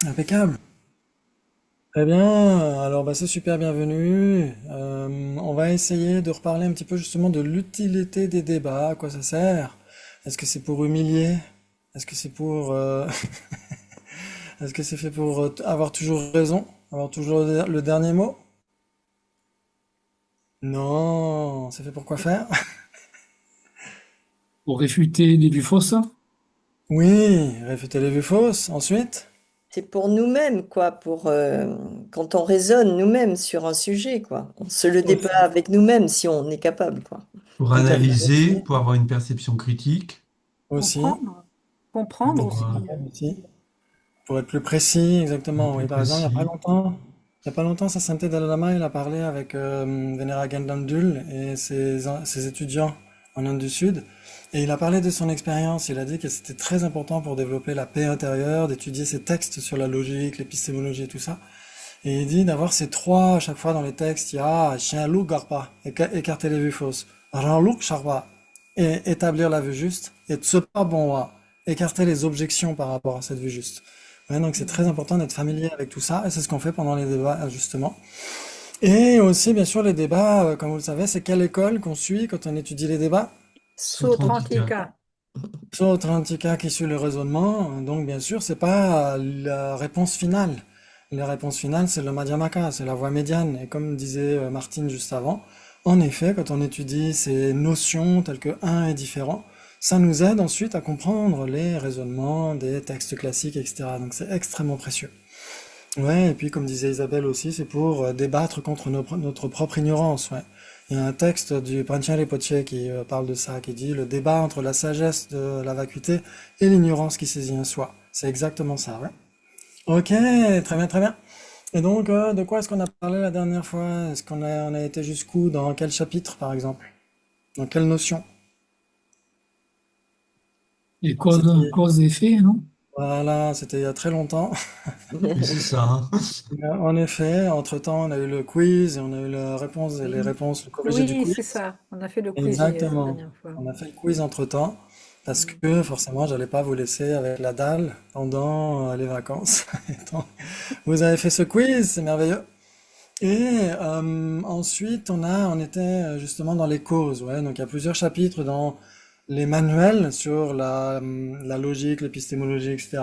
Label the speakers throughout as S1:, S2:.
S1: Impeccable. Très bien. Alors, bah, c'est super bienvenu. On va essayer de reparler un petit peu justement de l'utilité des débats. À quoi ça sert? Est-ce que c'est pour humilier? Est-ce que c'est pour, est-ce que c'est fait pour avoir toujours raison? Avoir toujours le dernier mot? Non. C'est fait pour quoi faire?
S2: Pour réfuter des vues fausses.
S1: Oui. Réfuter les vues fausses. Ensuite?
S3: C'est pour nous-mêmes, quoi, pour quand on raisonne nous-mêmes sur un sujet, quoi. On se le débat
S1: Aussi.
S3: avec nous-mêmes si on est capable, quoi.
S4: Pour
S1: Tout à fait.
S4: analyser,
S1: Aussi.
S4: pour avoir une perception critique,
S1: Aussi.
S5: Comprendre, comprendre
S4: pour
S5: aussi.
S1: Aussi. Pour être plus précis,
S4: être
S1: exactement.
S4: plus
S1: Oui, par exemple,
S4: précis.
S1: il y a pas longtemps, sa sainteté Dalai Lama, il a parlé avec Venera Gandamdul et ses étudiants en Inde du Sud. Et il a parlé de son expérience. Il a dit que c'était très important pour développer la paix intérieure, d'étudier ses textes sur la logique, l'épistémologie et tout ça. Et il dit d'avoir ces trois à chaque fois dans les textes. Il y a chien loup garpa, écarter les vues fausses. Ran loup charpa, et établir la vue juste. Et tsepa bonwa, écarter les objections par rapport à cette vue juste. Ouais, donc c'est très important d'être familier avec tout ça, et c'est ce qu'on fait pendant les débats, justement. Et aussi, bien sûr, les débats, comme vous le savez, c'est quelle école qu'on suit quand on étudie les débats?
S4: Sotrantika.
S5: Sotrantika.
S1: Sotrantika qui suit le raisonnement, donc bien sûr, c'est pas la réponse finale. La réponse finale, c'est le Madhyamaka, c'est la voie médiane. Et comme disait Martine juste avant, en effet, quand on étudie ces notions telles que un est différent, ça nous aide ensuite à comprendre les raisonnements des textes classiques, etc. Donc c'est extrêmement précieux. Ouais, et puis comme disait Isabelle aussi, c'est pour débattre contre notre propre ignorance. Ouais. Il y a un texte du Panchen Rinpoche qui parle de ça, qui dit le débat entre la sagesse de la vacuité et l'ignorance qui saisit un soi. C'est exactement ça, ouais. Ok, très bien, très bien. Et donc, de quoi est-ce qu'on a parlé la dernière fois? Est-ce on a été jusqu'où? Dans quel chapitre, par exemple? Dans quelle notion?
S2: Et
S1: C'était,
S2: cause et effet, non?
S1: voilà, c'était il y a très longtemps.
S4: Oui, c'est ça, hein.
S1: En effet, entre-temps, on a eu le quiz et on a eu la réponse et les
S5: Oui,
S1: réponses corrigées du
S5: oui, c'est
S1: quiz.
S5: ça. On a fait le quiz la
S1: Exactement.
S5: dernière fois.
S1: On a fait le quiz entre-temps parce
S5: Mm.
S1: que forcément, j'allais pas vous laisser avec la dalle pendant les vacances. Et donc, vous avez fait ce quiz, c'est merveilleux. Et ensuite, on était justement dans les causes. Ouais. Donc, il y a plusieurs chapitres dans les manuels sur la logique, l'épistémologie, etc.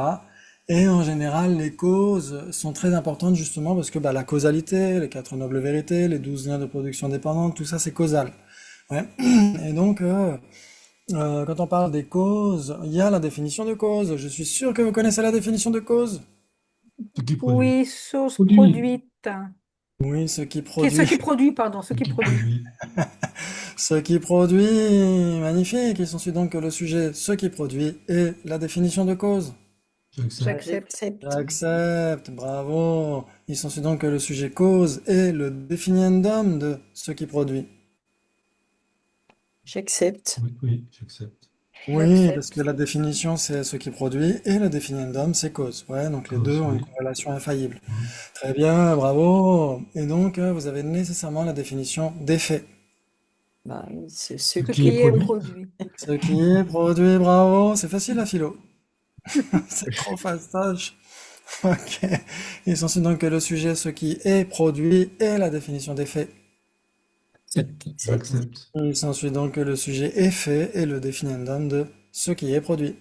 S1: Et en général, les causes sont très importantes justement parce que bah, la causalité, les quatre nobles vérités, les 12 liens de production dépendante, tout ça c'est causal. Ouais. Et donc, quand on parle des causes, il y a la définition de cause. Je suis sûr que vous connaissez la définition de cause.
S4: Ce qui produit.
S5: Oui, sauce
S2: Produit.
S5: produite.
S1: Oui, ce qui
S5: Ce
S1: produit.
S5: qui produit, pardon, ce
S4: Ce
S5: qui
S4: qui
S5: produit.
S4: produit.
S1: Ce qui produit. Magnifique. Il s'ensuit donc que le sujet, ce qui produit, et la définition de cause.
S4: J'accepte.
S5: J'accepte.
S3: J'accepte.
S1: J'accepte, bravo. Il s'ensuit donc que le sujet cause est le définiendum de ce qui produit.
S3: J'accepte.
S4: Oui, oui, j'accepte.
S1: Oui, parce que
S5: J'accepte.
S1: la définition c'est ce qui produit et le définiendum c'est cause. Ouais, donc les deux
S4: Cause,
S1: ont une
S4: oui.
S1: corrélation infaillible.
S4: Mhm.
S1: Très bien, bravo. Et donc vous avez nécessairement la définition d'effet.
S3: Bah, c'est ce
S4: Ce
S5: Ce
S4: qui est
S5: qui est
S4: produit.
S5: produit.
S1: Ce qui est produit, bravo. C'est facile la philo. C'est trop fastoche. Ok. Il s'ensuit donc que le sujet, ce qui est produit et la définition d'effet.
S2: Accepte.
S3: J'accepte.
S4: J'accepte.
S1: Il s'ensuit donc que le sujet est fait et le définiendum de ce qui est produit.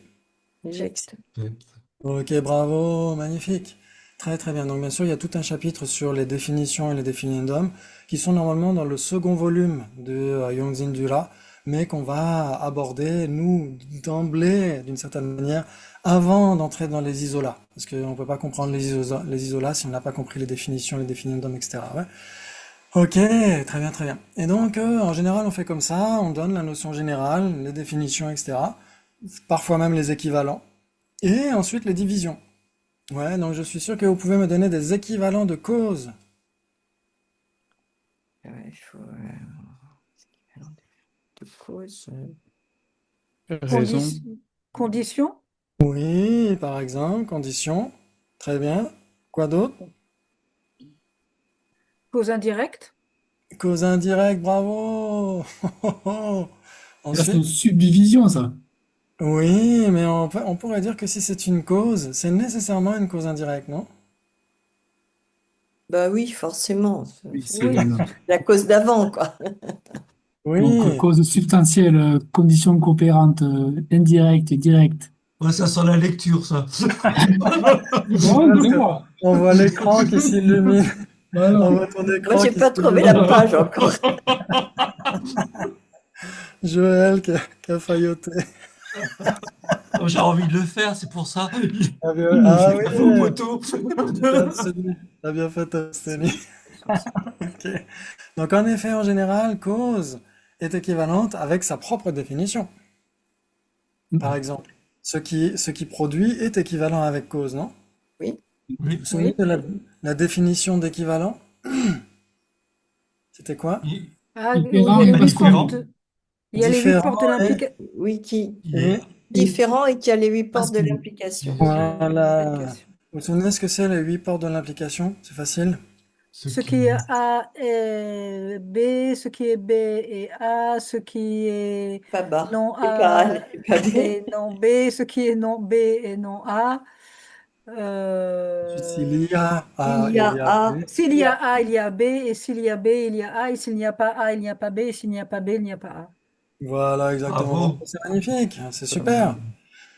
S3: J'accepte.
S4: J'accepte.
S1: Ok, bravo, magnifique. Très très bien. Donc bien sûr, il y a tout un chapitre sur les définitions et les définiendums qui sont normalement dans le second volume de Yongzin Dura, mais qu'on va aborder, nous, d'emblée, d'une certaine manière, avant d'entrer dans les isolats. Parce qu'on ne peut pas comprendre les isolats si on n'a pas compris les définitions, les définiendums, etc. Ouais. Ok, très bien, très bien. Et donc, en général, on fait comme ça, on donne la notion générale, les définitions, etc. Parfois même les équivalents. Et ensuite les divisions. Ouais, donc je suis sûr que vous pouvez me donner des équivalents de causes.
S3: Ouais, il faut alors, de cause.
S2: Raison.
S5: Condi- Condition.
S1: Oui, par exemple, conditions. Très bien. Quoi d'autre?
S5: Cause indirecte.
S1: Cause indirecte, bravo!
S2: Ça, c'est une
S1: Ensuite,
S2: subdivision, ça.
S1: Oui, mais on pourrait dire que si c'est une cause, c'est nécessairement une cause indirecte, non?
S3: Bah oui, forcément.
S2: Oui, c'est
S5: Oui,
S3: La cause d'avant, quoi.
S2: donc
S1: Oui,
S2: cause substantielle, condition coopérante, indirecte et directe.
S4: Ouais, ça sent la lecture, ça.
S2: Bon,
S1: parce que
S2: dis-moi.
S1: on voit l'écran qui s'illumine, on
S2: Voilà.
S1: voit ton
S3: Moi,
S1: écran
S3: j'ai
S1: qui
S3: pas trouvé la
S1: s'illumine.
S3: page encore.
S1: Joël qui a failloté.
S4: Oh, j'ai envie de le faire, c'est pour ça.
S1: Ah,
S2: Mmh.
S1: ah oui,
S4: À vos poteaux.
S1: t'as abstenu. T'as bien fait t'abstenir. Ok. Donc en effet, en général, cause est équivalente avec sa propre définition. Par exemple, ce qui produit est équivalent avec cause, non?
S3: Oui,
S1: Vous
S4: Oui.
S1: vous souvenez
S5: oui.
S1: de la définition d'équivalent? C'était quoi?
S5: Ah, oui, il y
S2: Différent
S5: a
S2: et
S5: les
S2: pas
S5: huit
S2: similaire.
S5: portes.
S4: Indifférent.
S5: Il y a les huit
S1: Différent
S5: portes de
S1: et...
S5: l'implication.
S3: oui, qui
S1: Oui,
S2: Et
S3: différent et qui a les 8
S2: pas
S3: portes de
S2: similaire.
S3: l'implication.
S1: voilà. Vous vous souvenez ce que c'est les 8 portes de l'implication? C'est facile.
S4: Ce
S5: Ce qui est
S4: qui.
S5: A est B, ce qui est B est A, ce qui est
S3: Pas bas,
S5: non
S3: et pas
S5: A
S3: A, et pas B.
S5: est non B, ce qui est non B est non A.
S1: Ensuite,
S5: Euh,
S1: s'il y a
S3: Il
S1: A,
S3: y
S1: il
S3: a
S1: y a
S3: A,
S1: B.
S5: S'il
S3: il
S5: y
S3: y
S5: a
S3: a
S5: A, il y a B, et s'il y a B, il y a A, et s'il n'y a pas A, il n'y a pas B, et s'il n'y a pas B, il n'y a pas A.
S1: Voilà, exactement. Bravo,
S4: Bravo.
S1: c'est magnifique, c'est
S4: Euh,
S1: super.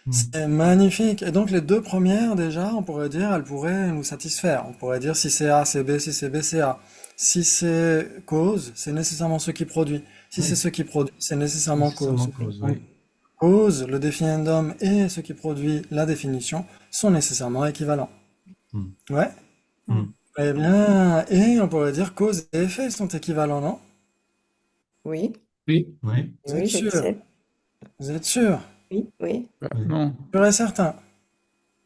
S4: hmm.
S1: C'est magnifique. Et donc les deux premières, déjà, on pourrait dire, elles pourraient nous satisfaire. On pourrait dire si c'est A, c'est B, si c'est B, c'est A. Si c'est cause, c'est nécessairement ce qui produit. Si c'est
S4: Oui,
S1: ce qui produit, c'est nécessairement cause.
S4: nécessairement cause,
S1: Donc,
S4: oui.
S1: cause, le définiendum et ce qui produit la définition sont nécessairement équivalents.
S4: Hmm.
S1: Ouais?
S5: Hmm.
S4: Hmm.
S1: Eh bien, et on pourrait dire cause et effet sont équivalents, non?
S3: oui,
S2: Oui.
S4: Oui,
S1: Vous êtes
S3: oui,
S1: sûr?
S3: j'accepte.
S1: Vous êtes sûr?
S3: Oui, oui.
S2: Bah,
S4: oui.
S2: non.
S1: Sûr et certain.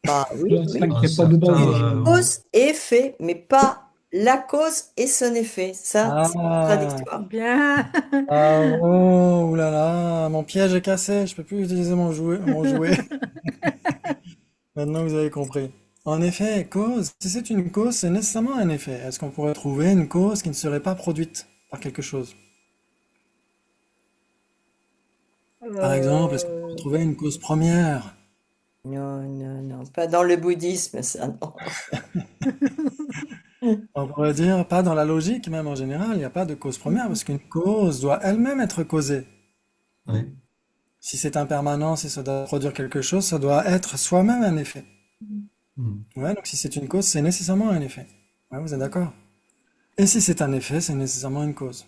S3: Bah oui,
S2: Là, tant
S3: oui.
S2: qu'il
S4: Un
S2: n'y a pas de base.
S4: certain.
S3: Cause et effet, mais pas la cause et son effet. Ça, c'est
S1: Ah,
S3: contradictoire.
S5: Bien.
S1: bravo, oulala, mon piège est cassé, je peux plus utiliser mon jouet. Maintenant vous avez compris. En effet, cause, si c'est une cause, c'est nécessairement un effet. Est-ce qu'on pourrait trouver une cause qui ne serait pas produite par quelque chose? Par exemple, est-ce qu'on pourrait
S5: Euh,
S1: trouver une cause première?
S3: Non, non, non, pas dans le bouddhisme, ça, non.
S1: On pourrait dire pas dans la logique, même en général, il n'y a pas de cause première, parce qu'une cause doit elle-même être causée.
S4: Oui.
S1: Si c'est impermanent, si ça doit produire quelque chose, ça doit être soi-même un effet.
S4: Hmm.
S1: Ouais, donc si c'est une cause, c'est nécessairement un effet. Ouais, vous êtes d'accord? Et si c'est un effet, c'est nécessairement une cause.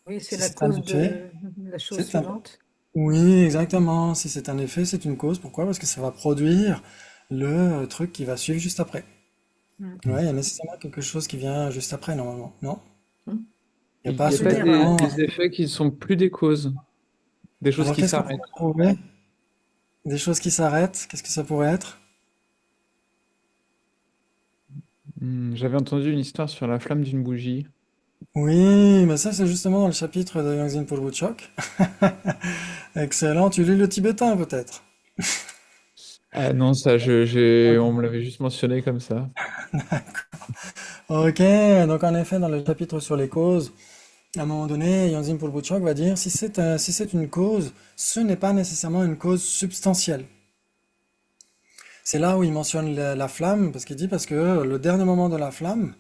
S5: oui, c'est
S1: Si
S5: la
S1: c'est un
S5: cause
S1: effet,
S5: de la chose
S1: c'est un...
S5: suivante.
S1: Oui, exactement. Si c'est un effet, c'est une cause. Pourquoi? Parce que ça va produire le truc qui va suivre juste après.
S5: Hmm.
S1: Ouais, il y a nécessairement quelque chose qui vient juste après, normalement. Non?
S3: Hmm.
S1: Il n'y a
S6: Il
S1: pas
S6: n'y a
S5: En
S6: pas
S5: général.
S1: soudainement...
S6: des effets qui sont plus des causes, des choses
S1: Alors,
S6: qui
S1: qu'est-ce qu'on
S6: s'arrêtent.
S1: pourrait trouver? Des choses qui s'arrêtent? Qu'est-ce que ça pourrait être?
S6: J'avais entendu une histoire sur la flamme d'une bougie.
S1: Oui, mais ça, c'est justement dans le chapitre de Yangzin Purwuchok. Excellent. Tu lis le tibétain, peut-être?
S6: Ah non, ça, on me l'avait juste mentionné comme ça.
S1: Ok, donc en effet, dans le chapitre sur les causes, à un moment donné, Yangzin Purwuchok va dire si c'est une cause, ce n'est pas nécessairement une cause substantielle. C'est là où il mentionne la flamme, parce qu'il dit parce que le dernier moment de la flamme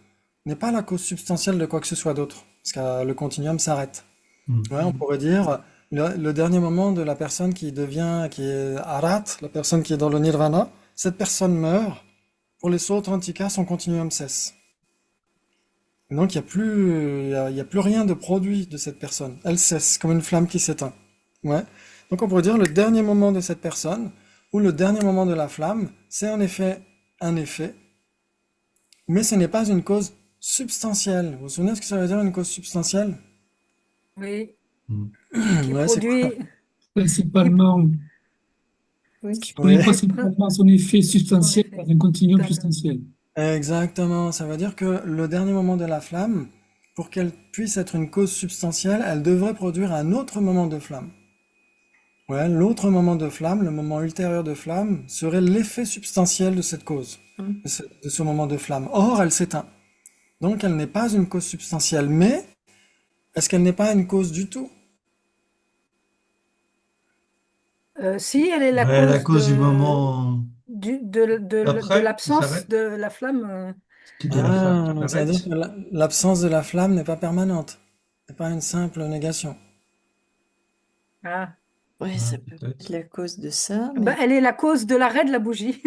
S1: n'est pas la cause substantielle de quoi que ce soit d'autre, parce que le continuum s'arrête.
S4: Hmm.
S1: Ouais, on pourrait dire le dernier moment de la personne qui est arat, la personne qui est dans le nirvana, cette personne meurt. Pour les autres antikas, son continuum cesse. Et donc il y a plus rien de produit de cette personne. Elle cesse, comme une flamme qui s'éteint. Ouais. Donc on pourrait dire le dernier moment de cette personne, ou le dernier moment de la flamme, c'est en effet un effet, mais ce n'est pas une cause substantielle. Vous vous souvenez ce que ça veut dire une cause substantielle?
S5: Oui,
S4: Hmm.
S5: qui
S1: Ouais, c'est quoi?
S5: produit, qui,
S2: Principalement,
S3: Oui.
S2: qui produit
S1: Oui,
S5: qui prend
S2: principalement son effet
S5: son
S2: substantiel
S5: effet.
S2: par un continuum
S5: Totalement.
S2: substantiel.
S1: exactement. Ça veut dire que le dernier moment de la flamme, pour qu'elle puisse être une cause substantielle, elle devrait produire un autre moment de flamme. Ouais, l'autre moment de flamme, le moment ultérieur de flamme, serait l'effet substantiel de cette cause,
S3: Hmm.
S1: de ce moment de flamme. Or, elle s'éteint. Donc, elle n'est pas une cause substantielle. Mais, est-ce qu'elle n'est pas une cause du tout?
S5: Si elle est la
S4: Ouais, la
S5: cause
S4: cause du moment
S5: de
S4: après, qui
S5: l'absence
S4: s'arrête,
S5: de la flamme,
S4: de la flamme qui
S1: Ça veut dire
S4: s'arrête.
S1: que l'absence de la flamme n'est pas permanente. C'est pas une simple négation.
S5: ah,
S3: Ouais,
S4: Ouais,
S3: ça peut être
S4: peut-être.
S3: la cause de ça,
S5: ben,
S3: mais
S5: elle est la cause de l'arrêt de la bougie.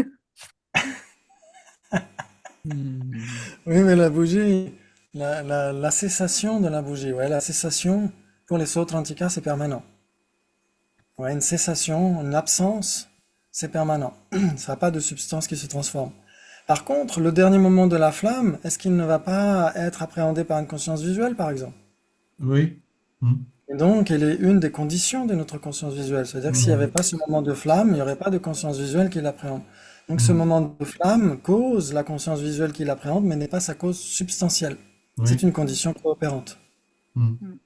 S6: Hmm.
S1: Oui, mais la bougie, la cessation de la bougie, ouais, la cessation, pour les sautres antiquaires, c'est permanent. Ouais, une cessation, une absence, c'est permanent. Ça n'a pas de substance qui se transforme. Par contre, le dernier moment de la flamme, est-ce qu'il ne va pas être appréhendé par une conscience visuelle, par exemple?
S4: Oui. Hmm.
S1: Et donc, elle est une des conditions de notre conscience visuelle. C'est-à-dire que s'il n'y avait
S4: Mhm.
S1: pas ce moment de flamme, il n'y aurait pas de conscience visuelle qui l'appréhende. Donc, ce
S4: Mhm.
S1: moment de flamme cause la conscience visuelle qui l'appréhende, mais n'est pas sa cause substantielle. C'est
S4: Oui.
S1: une condition coopérante.
S4: Hmm.
S5: Mm.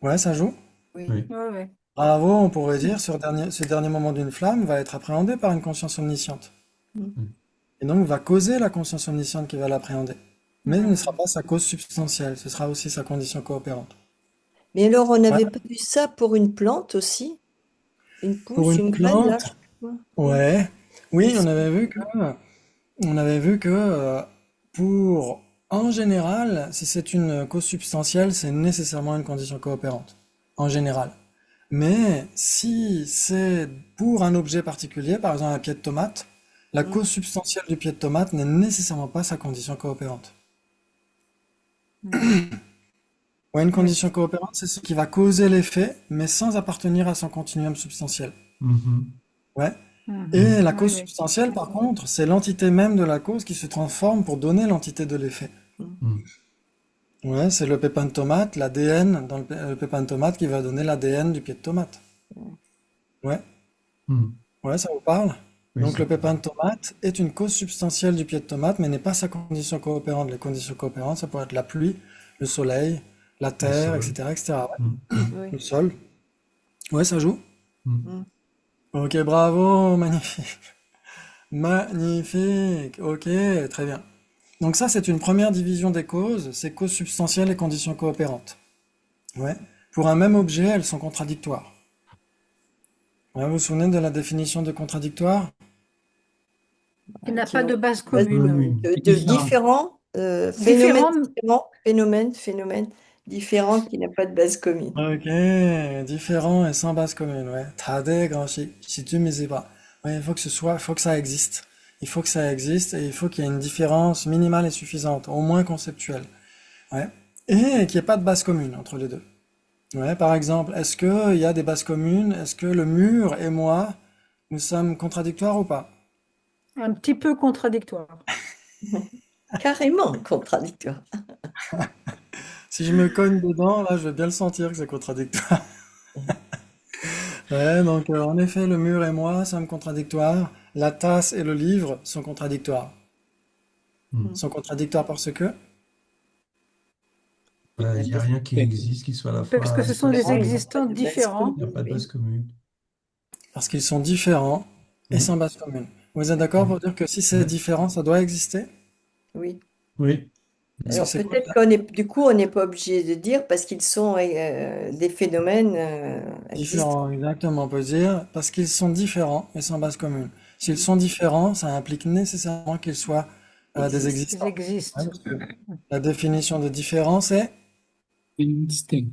S1: Ouais, ça joue?
S3: oui.
S4: Oui.
S5: Ouais, ouais.
S1: Bravo, on pourrait dire, ce dernier moment d'une flamme va être appréhendé par une conscience omnisciente.
S3: Mm.
S4: Hmm.
S1: Et donc, va causer la conscience omnisciente qui va l'appréhender. Mais ce ne sera
S5: Mm.
S1: pas sa cause substantielle, ce sera aussi sa condition coopérante.
S3: Mais alors, on
S1: Ouais.
S3: n'avait pas vu ça pour une plante aussi? Une
S1: Pour
S3: pousse,
S1: une
S3: une graine, là,
S1: plante,
S3: je sais pas quoi.
S1: ouais. Oui,
S3: Aussi.
S1: on avait vu que en général, si c'est une cause substantielle, c'est nécessairement une condition coopérante. En général. Mais si c'est pour un objet particulier, par exemple un pied de tomate, la
S3: Mm.
S1: cause substantielle du pied de tomate n'est nécessairement pas sa condition coopérante.
S5: Mm.
S1: Ouais, une
S5: Ouais.
S1: condition coopérante, c'est ce qui va causer l'effet, mais sans appartenir à son continuum substantiel.
S4: Mhm.
S1: Ouais.
S5: Mhm.
S1: Et la
S5: Ouais,
S1: cause
S5: ouais.
S1: substantielle, par contre, c'est l'entité même de la cause qui se transforme pour donner l'entité de l'effet.
S3: Mm.
S4: Hmm.
S1: Ouais, c'est le pépin de tomate, l'ADN dans le pépin de tomate qui va donner l'ADN du pied de tomate. Ouais,
S4: Hmm.
S1: ouais, ça vous parle?
S4: Oui,
S1: Donc
S4: ça
S1: le
S4: peut.
S1: pépin de tomate est une cause substantielle du pied de tomate, mais n'est pas sa condition coopérante. Les conditions coopérantes, ça pourrait être la pluie, le soleil, la
S4: Le
S1: terre,
S4: sol.
S1: etc., etc. Ouais.
S4: Hmm. Hmm.
S3: Oui.
S1: Le sol. Ouais, ça joue.
S4: Hmm.
S3: Mm.
S1: Ok, bravo, magnifique. Magnifique. Ok, très bien. Donc ça, c'est une première division des causes, c'est causes substantielles et conditions coopérantes. Ouais. Pour un même objet, elles sont contradictoires. Ouais, vous vous souvenez de la définition de contradictoire?
S5: Qui n'a
S3: Qui
S5: pas
S3: n'ont
S5: de base
S3: pas
S5: commune.
S4: Commune.
S3: de
S2: Différent.
S3: différents phénomènes
S5: Différent,
S3: différents, phénomènes différents qui n'ont pas de base commune.
S1: Ok, différent et sans base commune, ouais. 다대 si tu me dis pas. Ouais, il faut que ça existe. Il faut que ça existe et il faut qu'il y ait une différence minimale et suffisante, au moins conceptuelle. Ouais. Et qu'il n'y ait pas de base commune entre les deux. Ouais, par exemple, est-ce qu'il y a des bases communes? Est-ce que le mur et moi, nous sommes contradictoires ou pas?
S5: un petit peu contradictoire.
S3: Carrément contradictoire.
S1: Si je me cogne dedans, là, je vais bien le sentir que c'est contradictoire. Ouais, donc en effet, le mur et moi sommes contradictoires. La tasse et le livre sont contradictoires.
S4: Hmm.
S3: Mm.
S1: Sont contradictoires parce que,
S3: Il
S4: Il
S3: n'y a
S4: n'y a
S3: pas
S4: rien qui existe qui soit à la fois
S5: Parce que
S4: à
S5: ce
S4: la
S5: sont
S4: fois
S5: des
S3: différent, il
S4: sans.
S3: n'y a pas
S5: existants
S3: de base
S5: différents.
S4: Il n'y a
S3: commune,
S4: pas de
S3: oui.
S4: base commune.
S1: parce qu'ils sont différents et
S4: Hmm.
S1: sans base commune. Vous êtes d'accord
S4: Oui.
S1: pour dire que si c'est
S4: Ouais.
S1: différent, ça doit exister?
S3: Oui.
S4: Oui.
S1: Parce que
S3: Alors
S1: c'est quoi?
S3: peut-être qu'on est, du coup, on n'est pas obligé de dire parce qu'ils sont des phénomènes existants.
S1: Différents, exactement, on peut dire, parce qu'ils sont différents et sans base commune. S'ils sont différents, ça implique nécessairement qu'ils soient des
S3: Existent.
S5: Ils
S1: existants. Ouais,
S5: existent.
S1: parce que la définition de différence est
S2: Distinct.
S5: Mm.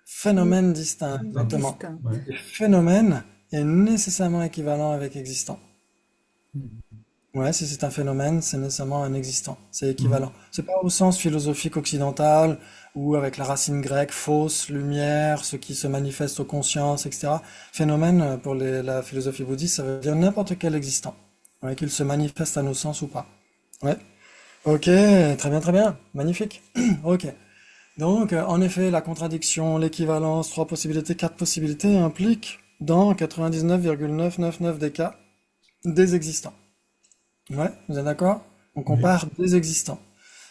S1: phénomène distinct,
S4: Distinct.
S1: exactement.
S5: Distinct.
S4: Ouais.
S1: Et phénomène est nécessairement équivalent avec existant. Ouais, si c'est un phénomène, c'est nécessairement un existant. C'est
S4: Hmm.
S1: équivalent. C'est pas au sens philosophique occidental ou avec la racine grecque, fausse, lumière, ce qui se manifeste aux consciences, etc. Phénomène, pour la philosophie bouddhiste, ça veut dire n'importe quel existant. Ouais, qu'il se manifeste à nos sens ou pas. Ouais. Ok, très bien. Magnifique. Ok. Donc, en effet, la contradiction, l'équivalence, trois possibilités, quatre possibilités impliquent, dans 99,999 des cas, des existants. Ouais, vous êtes d'accord? On
S4: Oui.
S1: compare des existants.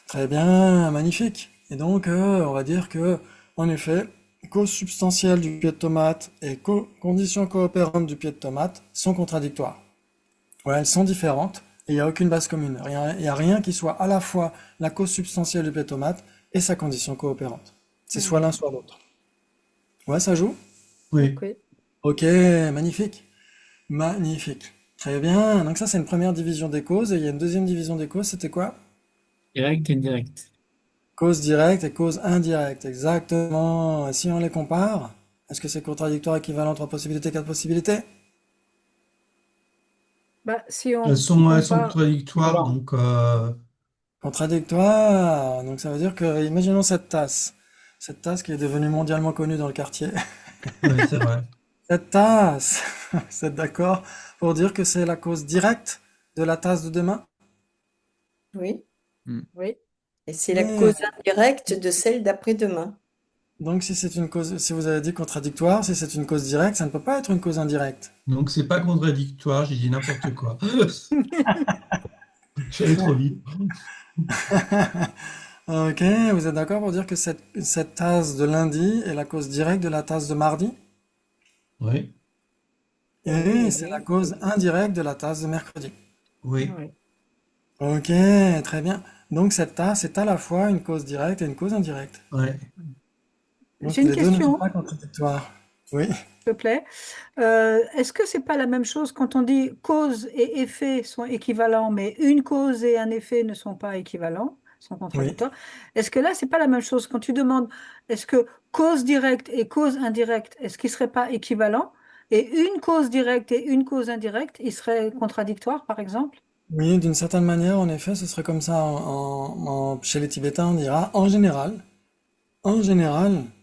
S1: Très bien, magnifique. Et donc, on va dire que, en effet, cause substantielle du pied de tomate et conditions coopérantes du pied de tomate sont contradictoires. Ouais, elles sont différentes et il n'y a aucune base commune. Il n'y a rien qui soit à la fois la cause substantielle du pied de tomate et sa condition coopérante. C'est soit
S5: Mm.
S1: l'un, soit l'autre. Ouais, ça joue?
S4: Oui.
S5: Ok.
S1: Ok, magnifique. Magnifique. Très bien. Donc ça, c'est une première division des causes. Et il y a une deuxième division des causes, c'était quoi?
S2: Direct, indirect.
S1: Cause directe et cause indirecte. Exactement. Et si on les compare, est-ce que c'est contradictoire, équivalent, trois possibilités, quatre possibilités?
S5: Bah, si on
S4: Elles sont
S5: compare,
S4: contradictoires,
S2: Équivalent.
S4: donc
S1: Contradictoire. Donc ça veut dire que, imaginons cette tasse. Cette tasse qui est devenue mondialement connue dans le quartier.
S4: ouais, c'est vrai.
S1: Cette tasse, vous êtes d'accord pour dire que c'est la cause directe de la tasse de demain?
S3: Oui.
S6: Hmm.
S5: oui,
S3: Et c'est la
S1: Oui.
S3: cause indirecte de celle d'après-demain.
S1: Donc si c'est une cause, si vous avez dit contradictoire, si c'est une cause directe, ça ne peut pas être une cause indirecte.
S4: Donc c'est pas contradictoire, j'ai dit n'importe quoi. J'allais trop vite.
S1: Ok, vous êtes d'accord pour dire que cette tasse de lundi est la cause directe de la tasse de mardi?
S4: Oui,
S1: Et c'est la
S3: Oui.
S1: cause indirecte de la tasse de mercredi.
S4: oui,
S5: oui.
S1: Ok, très bien. Donc cette tasse est à la fois une cause directe et une cause indirecte.
S4: ouais.
S1: Donc
S5: J'ai une
S1: les deux ne sont
S5: question,
S1: pas contradictoires. Oui.
S5: s'il te plaît. Est-ce que c'est pas la même chose quand on dit cause et effet sont équivalents, mais une cause et un effet ne sont pas équivalents, sont
S1: Oui.
S5: contradictoires? Est-ce que là, c'est pas la même chose quand tu demandes est-ce que cause directe et cause indirecte, est-ce qu'ils seraient pas équivalents? Et une cause directe et une cause indirecte, ils seraient contradictoires, par exemple?
S1: Oui, d'une certaine manière, en effet, ce serait comme ça chez les Tibétains, on dira en général,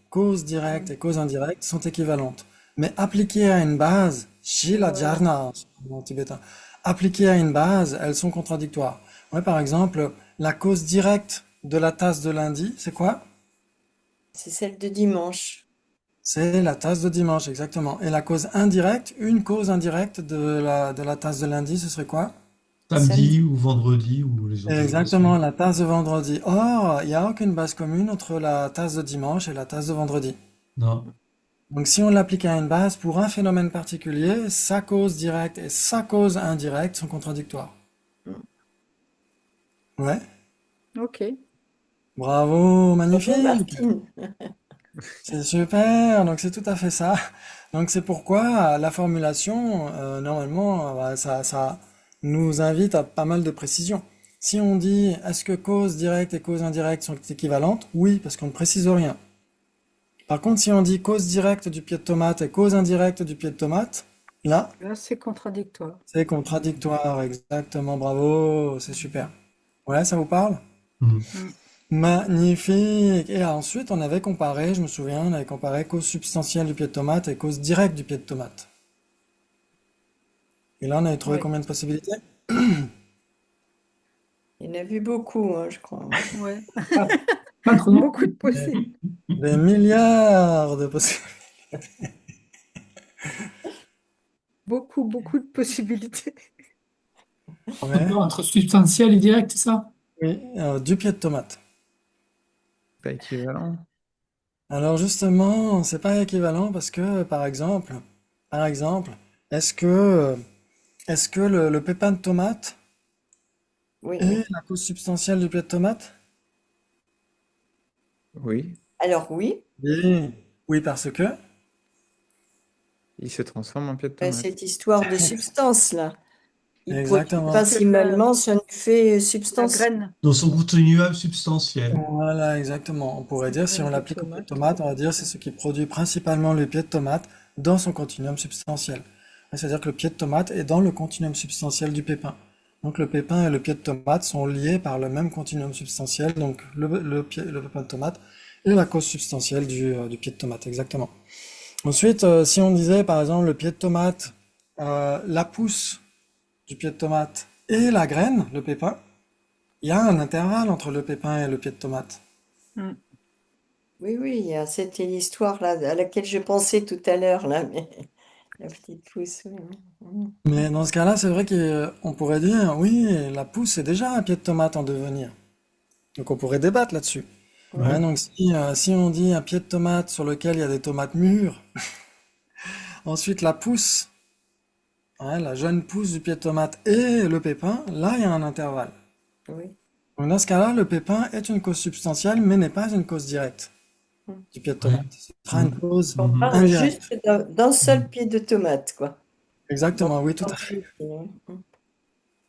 S1: cause directe et cause indirecte sont équivalentes. Mais appliquées à une base, Shila
S5: Voilà.
S1: Dhyarna en tibétain, appliquées à une base, elles sont contradictoires. Ouais, par exemple, la cause directe de la tasse de lundi, c'est quoi?
S3: C'est celle de dimanche.
S1: C'est la tasse de dimanche, exactement. Et la cause indirecte, une cause indirecte de la tasse de lundi, ce serait quoi?
S3: Samedi.
S4: Samedi ou vendredi ou les autres jours de la
S1: Exactement,
S4: semaine.
S1: la tasse de vendredi. Or, il n'y a aucune base commune entre la tasse de dimanche et la tasse de vendredi.
S4: Non.
S1: Donc, si on l'applique à une base pour un phénomène particulier, sa cause directe et sa cause indirecte sont contradictoires. Ouais,
S5: Ok.
S1: bravo,
S3: Bravo,
S1: magnifique.
S3: Martine.
S1: C'est super, donc c'est tout à fait ça. Donc c'est pourquoi la formulation, normalement, ça nous invite à pas mal de précisions. Si on dit est-ce que cause directe et cause indirecte sont équivalentes? Oui, parce qu'on ne précise rien. Par contre, si on dit cause directe du pied de tomate et cause indirecte du pied de tomate, là,
S5: Là, c'est contradictoire.
S1: c'est contradictoire. Exactement, bravo, c'est super. Ouais, ça vous parle?
S4: Hmm.
S5: Mm.
S1: Magnifique. Et ensuite, on avait comparé, je me souviens, on avait comparé cause substantielle du pied de tomate et cause directe du pied de tomate. Et là, on avait trouvé
S5: Oui,
S1: combien de possibilités?
S3: Il y en a vu beaucoup, hein, je crois.
S5: ouais.
S2: Quatre. Quatre, non?
S5: Beaucoup de possibles.
S1: Des milliards de possibilités.
S5: Beaucoup, beaucoup de possibilités.
S2: Entre quoi? Entre substantiel et direct, c'est ça?
S1: Oui, du pied de tomate.
S6: Pas équivalent.
S1: Alors justement, c'est pas équivalent parce que, par exemple, est-ce que, est-ce que le pépin de tomate
S3: Oui.
S1: est la cause substantielle du pied de tomate?
S6: Oui,
S3: Alors oui,
S1: Oui. Oui, parce que,
S6: il se transforme en pied de tomate.
S3: cette histoire de substance là, il produit
S1: exactement.
S5: Que la,
S3: principalement son effet
S5: la
S3: substantiel.
S5: graine,
S4: Dans son contenu substantiel.
S1: Voilà, exactement. On pourrait
S5: cette
S1: dire, si on
S5: graine de
S1: l'applique au pied de
S5: tomate.
S1: tomate, on va dire c'est ce qui produit principalement le pied de tomate dans son continuum substantiel. C'est-à-dire que le pied de tomate est dans le continuum substantiel du pépin. Donc le pépin et le pied de tomate sont liés par le même continuum substantiel, donc le pépin de tomate est la cause substantielle du pied de tomate, exactement. Ensuite, si on disait par exemple le pied de tomate, la pousse du pied de tomate et la graine, le pépin, il y a un intervalle entre le pépin et le pied de tomate.
S5: Mm.
S3: Oui, oui, il y a cette histoire là à laquelle je pensais tout à l'heure là, mais la petite pousse. Oui. Mhm.
S1: Mais dans ce cas-là, c'est vrai qu'on pourrait dire, oui, la pousse est déjà un pied de tomate en devenir. Donc on pourrait débattre là-dessus. Ouais,
S4: Ouais.
S3: Oui.
S1: donc si on dit un pied de tomate sur lequel il y a des tomates mûres, ensuite la pousse, hein, la jeune pousse du pied de tomate et le pépin, là il y a un intervalle.
S3: Oui.
S1: Donc dans ce cas-là, le pépin est une cause substantielle mais n'est pas une cause directe. du pied de
S4: Ouais.
S1: tomate. Ce sera une cause
S3: On
S4: Mhm.
S3: parle
S1: indirecte.
S3: juste d'un seul pied de tomate, quoi. Bon,
S1: Exactement, oui, tout
S3: tant
S1: à fait.
S3: pis, sinon.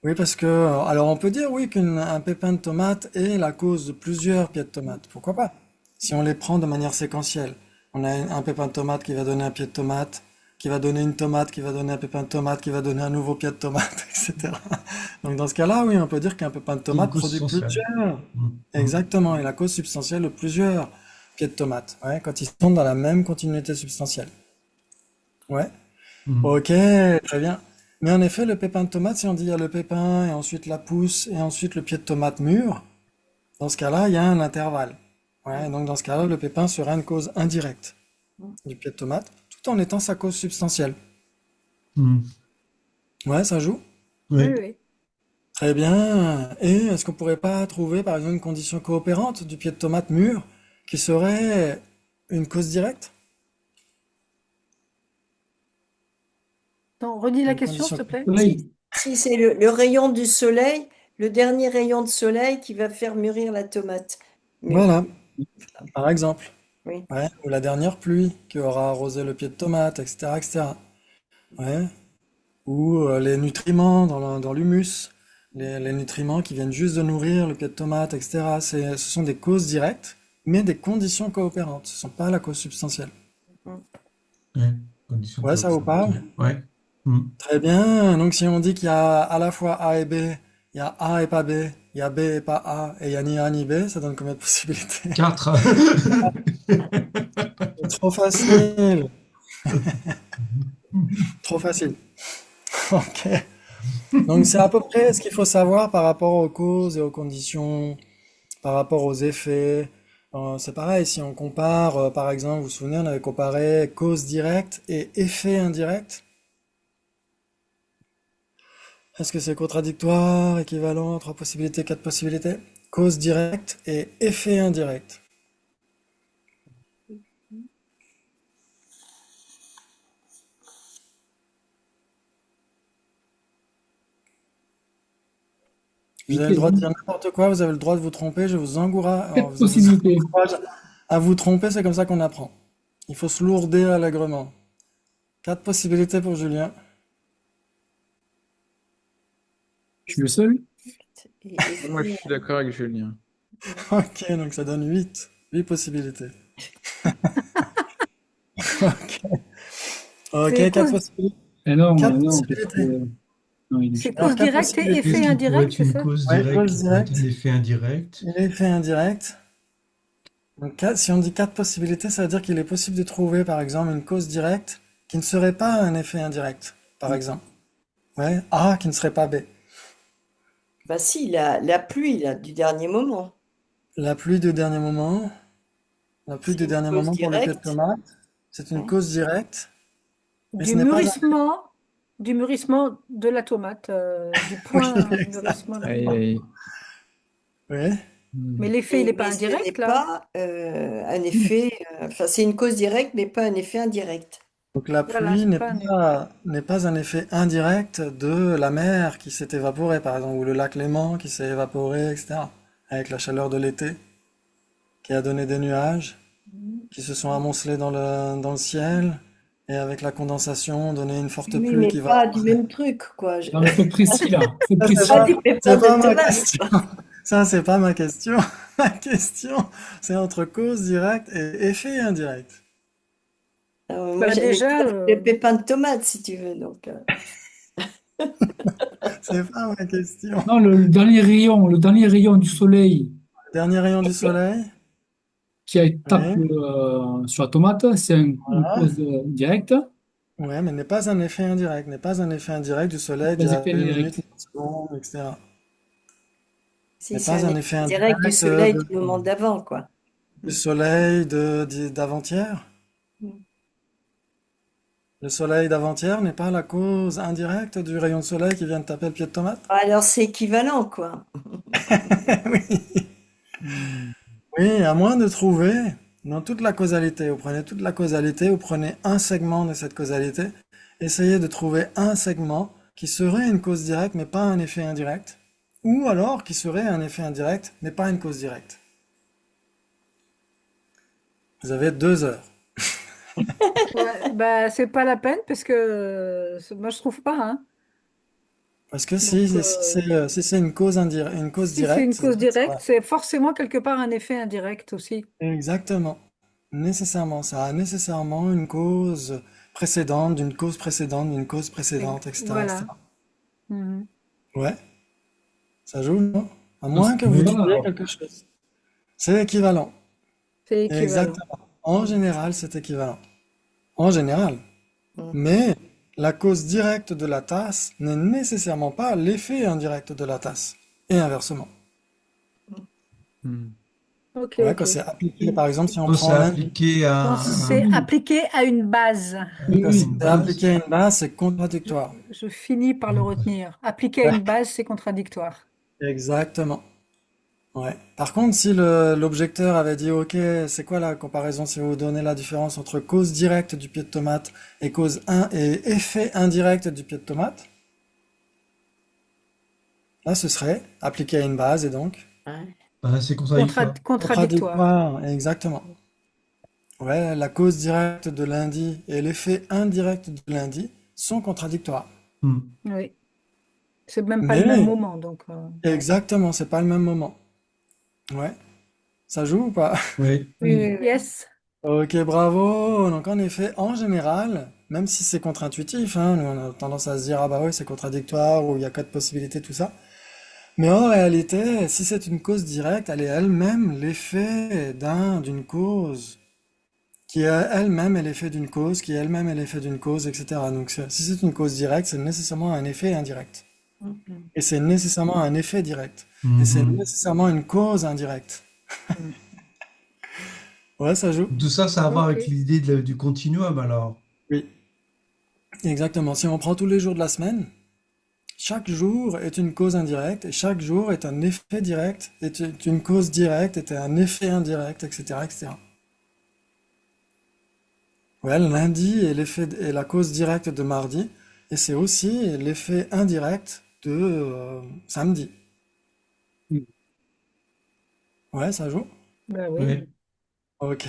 S1: Oui, parce que, alors on peut dire, oui, qu'un pépin de tomate est la cause de plusieurs pieds de tomate. Pourquoi pas? Si on les prend de manière séquentielle. On a un pépin de tomate qui va donner un pied de tomate, qui va donner une tomate, qui va donner un pépin de tomate, qui va donner un nouveau pied de tomate, etc. Donc dans ce cas-là, oui, on peut dire qu'un pépin de
S4: C'est une
S1: tomate
S4: cause
S1: produit
S4: substantielle.
S1: plusieurs.
S4: Mhm. Mhm.
S1: Exactement, et la cause substantielle de plusieurs pieds de tomate. Ouais, quand ils sont dans la même continuité substantielle. Ouais.
S4: Mhm.
S1: Ok, très bien. Mais en effet, le pépin de tomate, si on dit il y a le pépin et ensuite la pousse et ensuite le pied de tomate mûr, dans ce cas-là, il y a un intervalle. Ouais, donc dans ce cas-là, le pépin sera une cause indirecte du pied de tomate, tout en étant sa cause substantielle.
S4: Mhm.
S1: Ouais, ça joue.
S5: Oui,
S4: Oui.
S5: oui.
S1: Très bien. Et est-ce qu'on pourrait pas trouver, par exemple, une condition coopérante du pied de tomate mûr qui serait une cause directe?
S5: Donc, redis la
S1: Une
S5: question, s'il
S1: condition.
S5: te plaît.
S2: Soleil.
S3: Si c'est le rayon du soleil, le dernier rayon de soleil qui va faire mûrir la tomate mûre.
S1: Voilà, par exemple.
S3: Oui.
S1: Ouais, ou la dernière pluie qui aura arrosé le pied de tomate, etc., etc. Ouais. Ou les nutriments dans l'humus, les nutriments qui viennent juste de nourrir le pied de tomate, etc. Ce sont des causes directes, mais des conditions coopérantes. Ce ne sont pas la cause substantielle.
S4: Ouais. Condition
S1: Ouais, ça vous
S4: coopérante.
S1: parle?
S4: Ouais. Mhm.
S1: Très bien. Donc si on dit qu'il y a à la fois A et B, il y a A et pas B, il y a B et pas A, et il y a ni A ni B, ça donne combien de possibilités?
S4: 4.
S1: C'est trop facile. Trop facile. Ok. Donc c'est à peu près ce qu'il faut savoir par rapport aux causes et aux conditions, par rapport aux effets. C'est pareil, si on compare, par exemple, vous vous souvenez, on avait comparé cause directe et effet indirect. Est-ce que c'est contradictoire, équivalent, trois possibilités, quatre possibilités? Cause directe et effet indirect. Vous avez le droit de dire n'importe quoi, vous avez le droit de vous tromper, je vous encourage,
S2: Quatre possibilités.
S1: encourage à vous tromper, c'est comme ça qu'on apprend. Il faut se lourder allègrement. Quatre possibilités pour Julien.
S2: Je suis le seul.
S6: Moi, je suis d'accord avec Julien.
S1: Ok, donc ça donne 8. 8 possibilités. Ok, ok,
S5: C'est
S1: 4
S5: cause,
S1: possibilités.
S2: Non,
S1: 4
S2: non, parce que
S1: possibilités.
S2: non, il est
S5: c'est
S1: Alors,
S5: cause
S1: 4
S5: directe et
S1: possibilités.
S4: Qu'est-ce
S5: effet
S4: qui pourrait
S5: indirect,
S4: être
S5: c'est
S4: une
S5: ça?
S4: cause
S1: Ouais,
S4: directe
S1: cause
S4: qui pourrait être un
S1: directe
S4: effet indirect?
S1: et effet indirect. Donc, si on dit 4 possibilités, ça veut dire qu'il est possible de trouver, par exemple, une cause directe qui ne serait pas un effet indirect, par exemple. Ouais, A qui ne serait pas B.
S3: Bah si, la pluie là, du dernier moment,
S1: La pluie du dernier moment, la pluie
S3: c'est
S1: du
S3: une
S1: dernier
S3: cause
S1: moment pour le pied de
S3: directe.
S1: tomate, c'est une
S3: Hein.
S1: cause directe, mais
S5: Du
S1: ce n'est pas un...
S5: mûrissement, du mûrissement de la tomate, du
S1: Oui,
S5: point mûrissement de la
S6: Aïe,
S5: tomate.
S6: aïe.
S1: oui,
S5: Mais
S6: Hmm.
S5: l'effet, il n'est pas
S3: Mais ce n'est
S5: indirect, là.
S3: pas un effet, enfin c'est une cause directe, mais pas un effet indirect.
S1: donc la
S5: Voilà,
S1: pluie
S5: c'est pas un effet.
S1: n'est pas un effet indirect de la mer qui s'est évaporée, par exemple, ou le lac Léman qui s'est évaporé, etc. Avec la chaleur de l'été, qui a donné des nuages, qui se sont amoncelés dans le ciel, et avec la condensation, donné une forte
S3: Oui,
S1: pluie
S3: mais
S1: qui va
S3: pas du
S1: arroser.
S3: même truc, quoi.
S2: dans le fait précis là. Fait
S1: Ça,
S2: précis.
S3: Pas du pépin
S1: c'est
S3: de
S1: pas ma
S3: tomate.
S1: question. Ça, c'est pas ma question. Ma question, c'est entre cause directe et effet indirect.
S3: Moi,
S5: Bah
S3: j'allais
S5: déjà,
S3: dire le pépin de tomate, si tu veux. Donc,
S1: C'est pas ma question.
S2: Non, le dernier rayon du soleil
S1: Dernier rayon du soleil.
S2: qui tape
S1: Oui.
S2: sur la tomate, c'est une
S1: Voilà.
S2: cause directe.
S1: Ouais, mais n'est pas un effet indirect. N'est pas un effet indirect du soleil
S2: Pas
S1: d'il y a
S2: effet
S1: une minute,
S2: indirect.
S1: une seconde, etc.
S3: si
S1: N'est
S3: c'est
S1: pas
S3: un
S1: un
S3: effet
S1: effet
S3: direct du
S1: indirect
S3: soleil du moment d'avant, quoi.
S1: du soleil d'avant-hier. Le soleil d'avant-hier n'est pas la cause indirecte du rayon de soleil qui vient de taper le pied de tomate?
S3: Alors, c'est équivalent, quoi.
S1: Oui.
S2: Hmm.
S1: Oui, à moins de trouver dans toute la causalité, vous prenez toute la causalité, vous prenez un segment de cette causalité, essayez de trouver un segment qui serait une cause directe mais pas un effet indirect, ou alors qui serait un effet indirect mais pas une cause directe. Vous avez 2 heures.
S5: Ouais, bah, c'est pas la peine parce que moi je trouve pas, hein.
S1: Parce que
S5: Donc,
S1: si c'est une cause
S5: si c'est
S1: directe,
S5: une cause
S1: ça
S5: directe,
S1: va.
S5: c'est forcément quelque part un effet indirect aussi.
S1: Exactement. Nécessairement. Ça a nécessairement une cause précédente, d'une cause précédente, d'une cause précédente, etc.,
S5: Voilà.
S1: etc.
S5: Mhm.
S1: Ouais, ça joue, non? À
S2: Donc,
S1: moins
S2: c'est
S1: que vous
S2: équivalent
S1: trouviez
S2: alors.
S1: quelque chose. C'est équivalent.
S5: C'est équivalent.
S1: Exactement. En général, c'est équivalent. En général.
S3: Mm.
S1: Mais la cause directe de la tasse n'est nécessairement pas l'effet indirect de la tasse. Et inversement.
S6: Hmm.
S5: Ok,
S1: Ouais, quand
S5: ok.
S1: c'est appliqué, par exemple, si on
S4: Quand c'est
S1: prend lundi,
S4: appliqué à
S5: Quand c'est
S2: Oui,
S5: appliqué à une base,
S2: oui,
S1: quand
S2: oui,
S1: c'est
S2: une base.
S1: appliqué à une base, c'est
S5: je,
S1: contradictoire.
S5: je finis par le retenir. Appliqué à
S1: Ouais,
S5: une base, c'est contradictoire.
S1: exactement. Ouais. Par contre, si l'objecteur avait dit, OK, c'est quoi la comparaison si vous donnez la différence entre cause directe du pied de tomate et et effet indirect du pied de tomate, là, ce serait appliqué à une base et donc
S3: Ouais.
S4: bah, c'est contradictoire.
S5: Contradictoire.
S1: contradictoire. Exactement. Ouais, la cause directe de lundi et l'effet indirect de lundi sont contradictoires.
S4: Hmm.
S5: Oui. C'est même pas le même
S1: Mais
S5: moment, donc. Ouais.
S1: exactement, c'est pas le même moment. Ouais, ça joue ou pas?
S4: Oui.
S3: Oui, oui, oui.
S5: Yes.
S1: Ok, bravo. Donc en effet, en général, même si c'est contre-intuitif, hein, nous on a tendance à se dire ah bah ouais c'est contradictoire ou il y a quatre possibilités tout ça. Mais en réalité, si c'est une cause directe, elle est elle-même l'effet d'une cause qui est elle-même est l'effet d'une cause qui elle-même est l'effet d'une cause, etc. Donc si c'est une cause directe, c'est nécessairement un effet indirect.
S3: Mm,
S1: Et c'est nécessairement un effet direct. Et c'est
S4: Mhm.
S1: nécessairement une cause indirecte.
S5: Mm.
S1: Ouais, ça joue.
S4: Tout ça, ça a à voir
S5: Ok.
S4: avec l'idée du continuum alors.
S1: Oui, exactement. Si on prend tous les jours de la semaine, chaque jour est une cause indirecte et chaque jour est un effet direct, est une cause directe, est un effet indirect, etc., etc. Ouais, le lundi est la cause directe de mardi et c'est aussi l'effet indirect de samedi.
S2: Oui.
S1: Ouais, ça joue?
S5: Bah oui.
S4: Oui.
S1: Ok,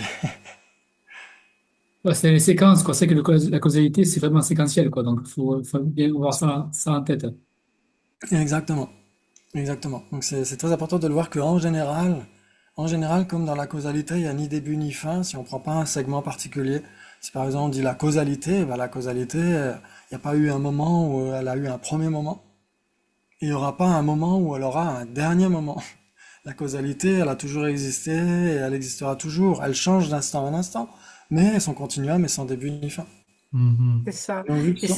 S2: Ouais, c'est les séquences, quoi. C'est que la causalité, c'est vraiment séquentiel, quoi. Donc, faut bien avoir ça en tête.
S1: exactement. Exactement. Donc c'est très important de le voir qu'en général, comme dans la causalité, il n'y a ni début ni fin. Si on prend pas un segment particulier, si par exemple on dit la causalité, ben la causalité, il n'y a pas eu un moment où elle a eu un premier moment. Il n'y aura pas un moment où elle aura un dernier moment. La causalité, elle a toujours existé et elle existera toujours. Elle change d'instant en instant, mais son continuum est sans début ni fin.
S5: C'est
S4: Mhm.
S5: ça.
S1: Donc, vu que
S5: Et
S1: ça-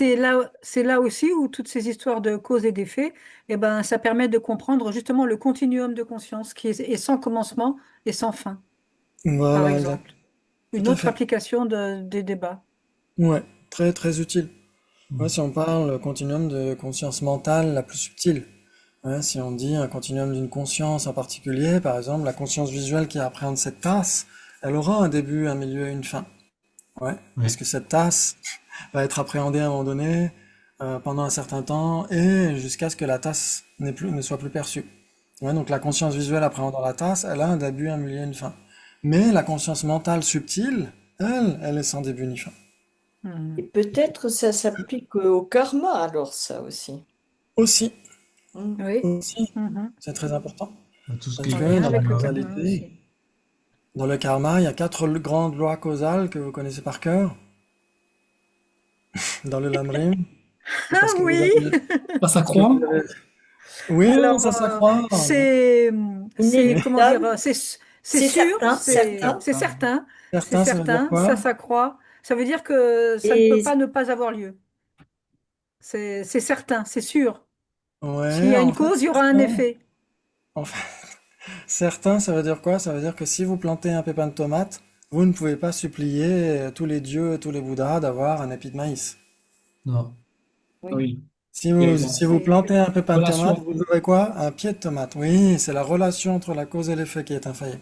S5: c'est là aussi où toutes ces histoires de cause et d'effet, eh ben, ça permet de comprendre justement le continuum de conscience qui est sans commencement et sans fin, par
S1: Voilà, exact.
S5: exemple. Une
S1: Tout à
S5: autre
S1: fait.
S5: application des débats.
S1: Ouais, très très utile. Ouais,
S4: Mhm.
S1: si on parle continuum de conscience mentale la plus subtile, ouais, si on dit un continuum d'une conscience en particulier, par exemple, la conscience visuelle qui appréhende cette tasse, elle aura un début, un milieu et une fin. Ouais, parce
S4: Oui.
S1: que cette tasse va être appréhendée à un moment donné, pendant un certain temps, et jusqu'à ce que la tasse ne soit plus perçue. Ouais, donc la conscience visuelle appréhendant la tasse, elle a un début, un milieu et une fin. Mais la conscience mentale subtile, elle est sans début ni fin.
S5: Hmm.
S3: Et peut-être ça s'applique au karma, alors ça aussi.
S1: Aussi,
S3: Mm.
S5: Oui.
S1: aussi,
S5: Mhm.
S1: c'est très important.
S4: À tout ce qui
S1: Parce
S5: En
S4: est
S1: que
S5: lien
S1: dans la
S5: avec le
S4: karma.
S5: karma
S1: causalité,
S5: aussi.
S1: dans le karma, il y a quatre grandes lois causales que vous connaissez par cœur. Dans le Lamrim, c'est parce
S5: Ah
S1: que vous
S5: oui!
S1: avez,
S2: Ça
S1: parce que vous
S2: s'accroît.
S1: avez... Oui,
S5: Alors,
S1: ça s'accroît.
S5: c'est,
S1: Mais
S5: comment dire,
S3: Inéluctable,
S5: c'est
S3: c'est
S5: sûr,
S3: certain,
S5: c'est
S3: certain.
S5: c'est certain, c'est
S1: certains, ça veut dire
S5: certain, ça
S1: quoi?
S5: s'accroît. Ça veut dire que ça ne peut
S3: Et
S5: pas ne pas avoir lieu. C'est certain, c'est sûr. S'il y
S1: Ouais,
S5: a
S1: en
S5: une
S1: fait,
S5: cause, il y aura un
S1: certains,
S5: effet.
S1: en fait, certains, ça veut dire quoi? Ça veut dire que si vous plantez un pépin de tomate, vous ne pouvez pas supplier tous les dieux et tous les bouddhas d'avoir un épi de maïs.
S4: Non.
S2: Ah
S3: oui.
S2: oui.
S1: Si
S2: Il y
S1: vous,
S2: a
S1: si
S2: une
S1: vous plantez un pépin de tomate,
S2: relation.
S1: vous aurez quoi? Un pied de tomate. Oui, c'est la relation entre la cause et l'effet qui est infaillible.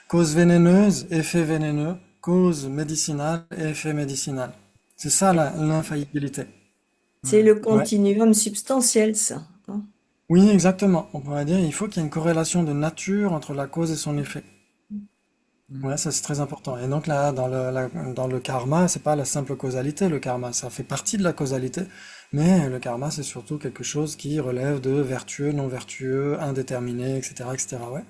S1: Cause vénéneuse, effet vénéneux. Cause médicinale, effet médicinal. C'est ça l'infaillibilité.
S3: C'est le
S1: Ouais.
S3: continuum substantiel, ça. Hein.
S1: Oui, exactement. On pourrait dire il faut qu'il y ait une corrélation de nature entre la cause et son effet.
S6: Mm.
S1: Ouais, ça c'est très important. Et donc là, dans le karma, c'est pas la simple causalité, le karma, ça fait partie de la causalité, mais le karma c'est surtout quelque chose qui relève de vertueux, non vertueux, indéterminé, etc., etc. Ouais.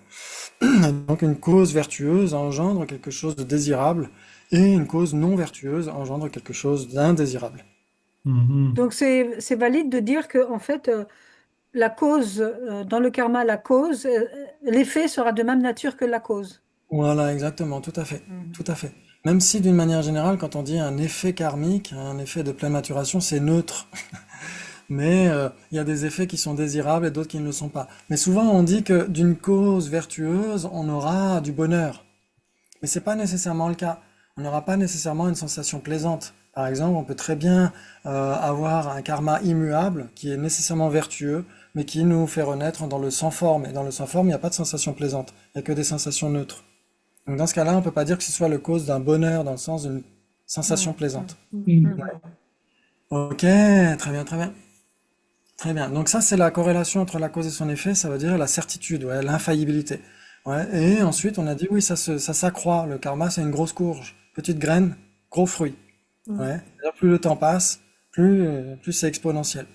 S1: Et donc une cause vertueuse engendre quelque chose de désirable, et une cause non vertueuse engendre quelque chose d'indésirable.
S4: Mhm.
S5: Donc c'est valide de dire que en fait la cause dans le karma, la cause, l'effet sera de même nature que la cause.
S1: Voilà, exactement, tout à fait,
S5: Mhm.
S1: tout à fait. Même si d'une manière générale, quand on dit un effet karmique, un effet de pleine maturation, c'est neutre. Mais il y a des effets qui sont désirables et d'autres qui ne le sont pas. Mais souvent, on dit que d'une cause vertueuse, on aura du bonheur. Mais c'est pas nécessairement le cas. On n'aura pas nécessairement une sensation plaisante. Par exemple, on peut très bien avoir un karma immuable qui est nécessairement vertueux, mais qui nous fait renaître dans le sans forme. Et dans le sans forme, il n'y a pas de sensation plaisante. Il n'y a que des sensations neutres. Donc dans ce cas-là, on ne peut pas dire que ce soit le cause d'un bonheur dans le sens d'une sensation
S5: Mhm.
S1: plaisante.
S2: Mm.
S5: Mhm.
S1: Ok, très bien, très bien. Très bien. Donc ça, c'est la corrélation entre la cause et son effet, ça veut dire la certitude, ouais, l'infaillibilité. Ouais. Et ensuite, on a dit, oui, ça s'accroît. Le karma, c'est une grosse courge. Petite graine, gros fruit.
S3: Mhm.
S1: Ouais. C'est-à-dire, plus le temps passe, plus c'est exponentiel.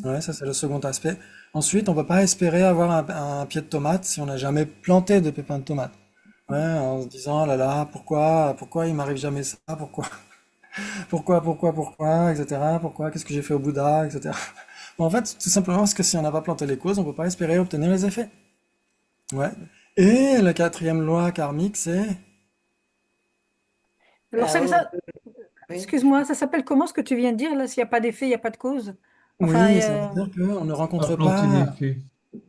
S1: Ouais, ça, c'est le second aspect. Ensuite, on peut pas espérer avoir un pied de tomate si on n'a jamais planté de pépins de tomate. Ouais, en se disant, oh là là, pourquoi il m'arrive jamais ça? Pourquoi, etc. Pourquoi, qu'est-ce que j'ai fait au Bouddha, etc. Bon, en fait, tout simplement parce que si on n'a pas planté les causes, on peut pas espérer obtenir les effets. Ouais. Et la quatrième loi karmique, c'est...
S5: Alors
S3: Bah, oui.
S5: excuse-moi, ça s'appelle comment ce que tu viens de dire là? S'il n'y a pas d'effet, il n'y a pas de cause. Enfin,
S1: Oui, ça veut dire qu'on ne
S4: Pas
S1: rencontre
S4: planter
S1: pas,
S4: d'effet.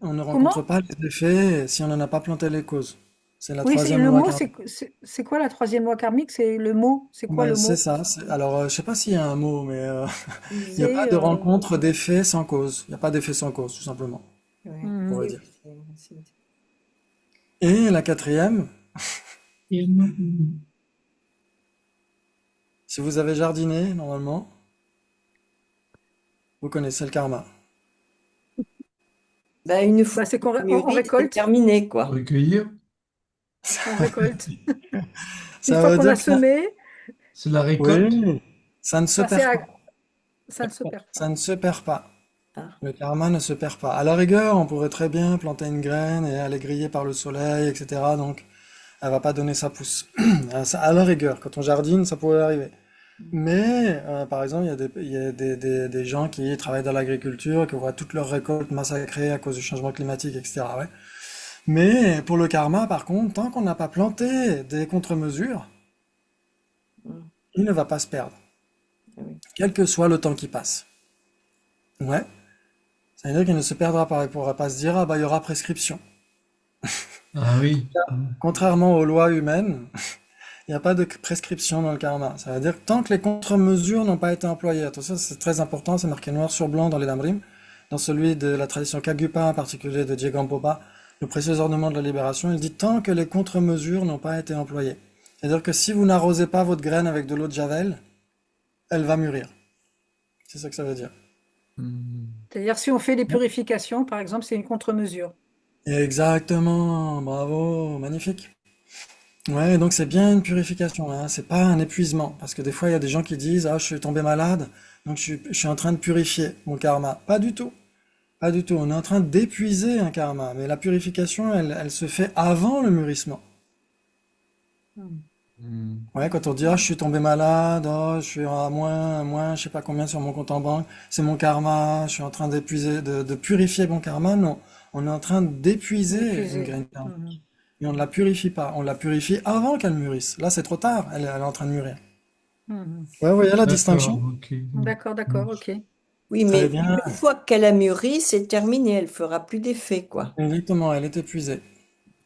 S1: on ne rencontre
S5: comment?
S1: pas les effets si on n'en a pas planté les causes. C'est la
S5: Oui,
S1: troisième
S5: le
S1: loi
S5: mot,
S1: karmique.
S5: c'est quoi la troisième loi karmique? C'est le mot. C'est quoi
S1: Ben,
S5: le
S1: c'est
S5: mot?
S1: ça. Alors, je sais pas s'il y a un mot, mais il n'y a pas
S5: C'est
S1: de rencontre d'effet sans cause. Il n'y a pas d'effet sans cause, tout simplement,
S3: Ouais.
S1: on pourrait
S5: mhm.
S3: Oui,
S1: dire.
S3: c'est-
S1: Et la quatrième,
S2: Mm.
S1: si vous avez jardiné, normalement, vous connaissez le karma.
S3: Bah, une fois
S5: Bah, c'est
S3: que
S5: on
S3: mûri, c'est
S5: récolte.
S3: terminé,
S4: Pour
S3: quoi.
S4: recueillir,
S5: On récolte. Une
S1: Ça
S5: fois
S1: veut
S5: qu'on
S1: dire
S5: a
S1: que ça...
S5: semé,
S4: c'est la récolte.
S1: Oui, ça ne se
S5: bah,
S1: perd pas.
S5: ça ne se perd
S1: Ça
S5: pas.
S1: ne se perd pas.
S3: Ah.
S1: Le karma ne se perd pas. À la rigueur, on pourrait très bien planter une graine et elle est grillée par le soleil, etc. Donc, elle va pas donner sa pousse. À la rigueur, quand on jardine, ça pourrait arriver. Mais, par exemple, il y a des gens qui travaillent dans l'agriculture, qui voient toutes leurs récoltes massacrées à cause du changement climatique, etc. Ouais. Mais pour le karma, par contre, tant qu'on n'a pas planté des contre-mesures,
S3: Mm.
S1: il ne va pas se perdre,
S3: Oui.
S1: quel que soit le temps qui passe. Ouais. Ça veut dire qu'il ne se perdra pas. Il ne pourra pas se dire, ah bah, il y aura prescription.
S4: Ah oui.
S1: Contrairement aux lois humaines, il n'y a pas de prescription dans le karma. Ça veut dire que tant que les contre-mesures n'ont pas été employées, attention, c'est très important, c'est marqué noir sur blanc dans les Lamrim, dans celui de la tradition Kagyupa, en particulier de Djegampopa, le précieux ornement de la libération, il dit tant que les contre-mesures n'ont pas été employées. C'est-à-dire que si vous n'arrosez pas votre graine avec de l'eau de javel, elle va mûrir. C'est ça que ça veut dire.
S6: Mm.
S5: C'est-à-dire, si on fait des purifications, par exemple, c'est une contre-mesure.
S1: Exactement, bravo, magnifique. Ouais, donc c'est bien une purification, hein. C'est pas un épuisement. Parce que des fois, il y a des gens qui disent, ah, je suis tombé malade, donc je suis en train de purifier mon karma. Pas du tout. Pas du tout. On est en train d'épuiser un karma. Mais la purification, elle se fait avant le mûrissement.
S5: Mhm.
S6: Mm.
S1: Ouais, quand on dit, ah, je suis tombé malade, oh, je suis à moins, je sais pas combien sur mon compte en banque, c'est mon karma, je suis en train d'épuiser, de purifier mon karma. Non. On est en train d'épuiser une
S5: Épuisé.
S1: graine karma.
S5: Mhm.
S1: Et on ne la purifie pas. On la purifie avant qu'elle mûrisse. Là, c'est trop tard. Elle est en train de mûrir.
S5: Mhm.
S1: Ouais, vous voyez la
S4: D'accord,
S1: distinction?
S4: ok.
S5: D'accord, d'accord, ok.
S3: Oui,
S1: Très
S3: mais
S1: bien.
S3: une fois qu'elle a mûri, c'est terminé. Elle fera plus d'effet, quoi.
S1: Exactement, elle est épuisée.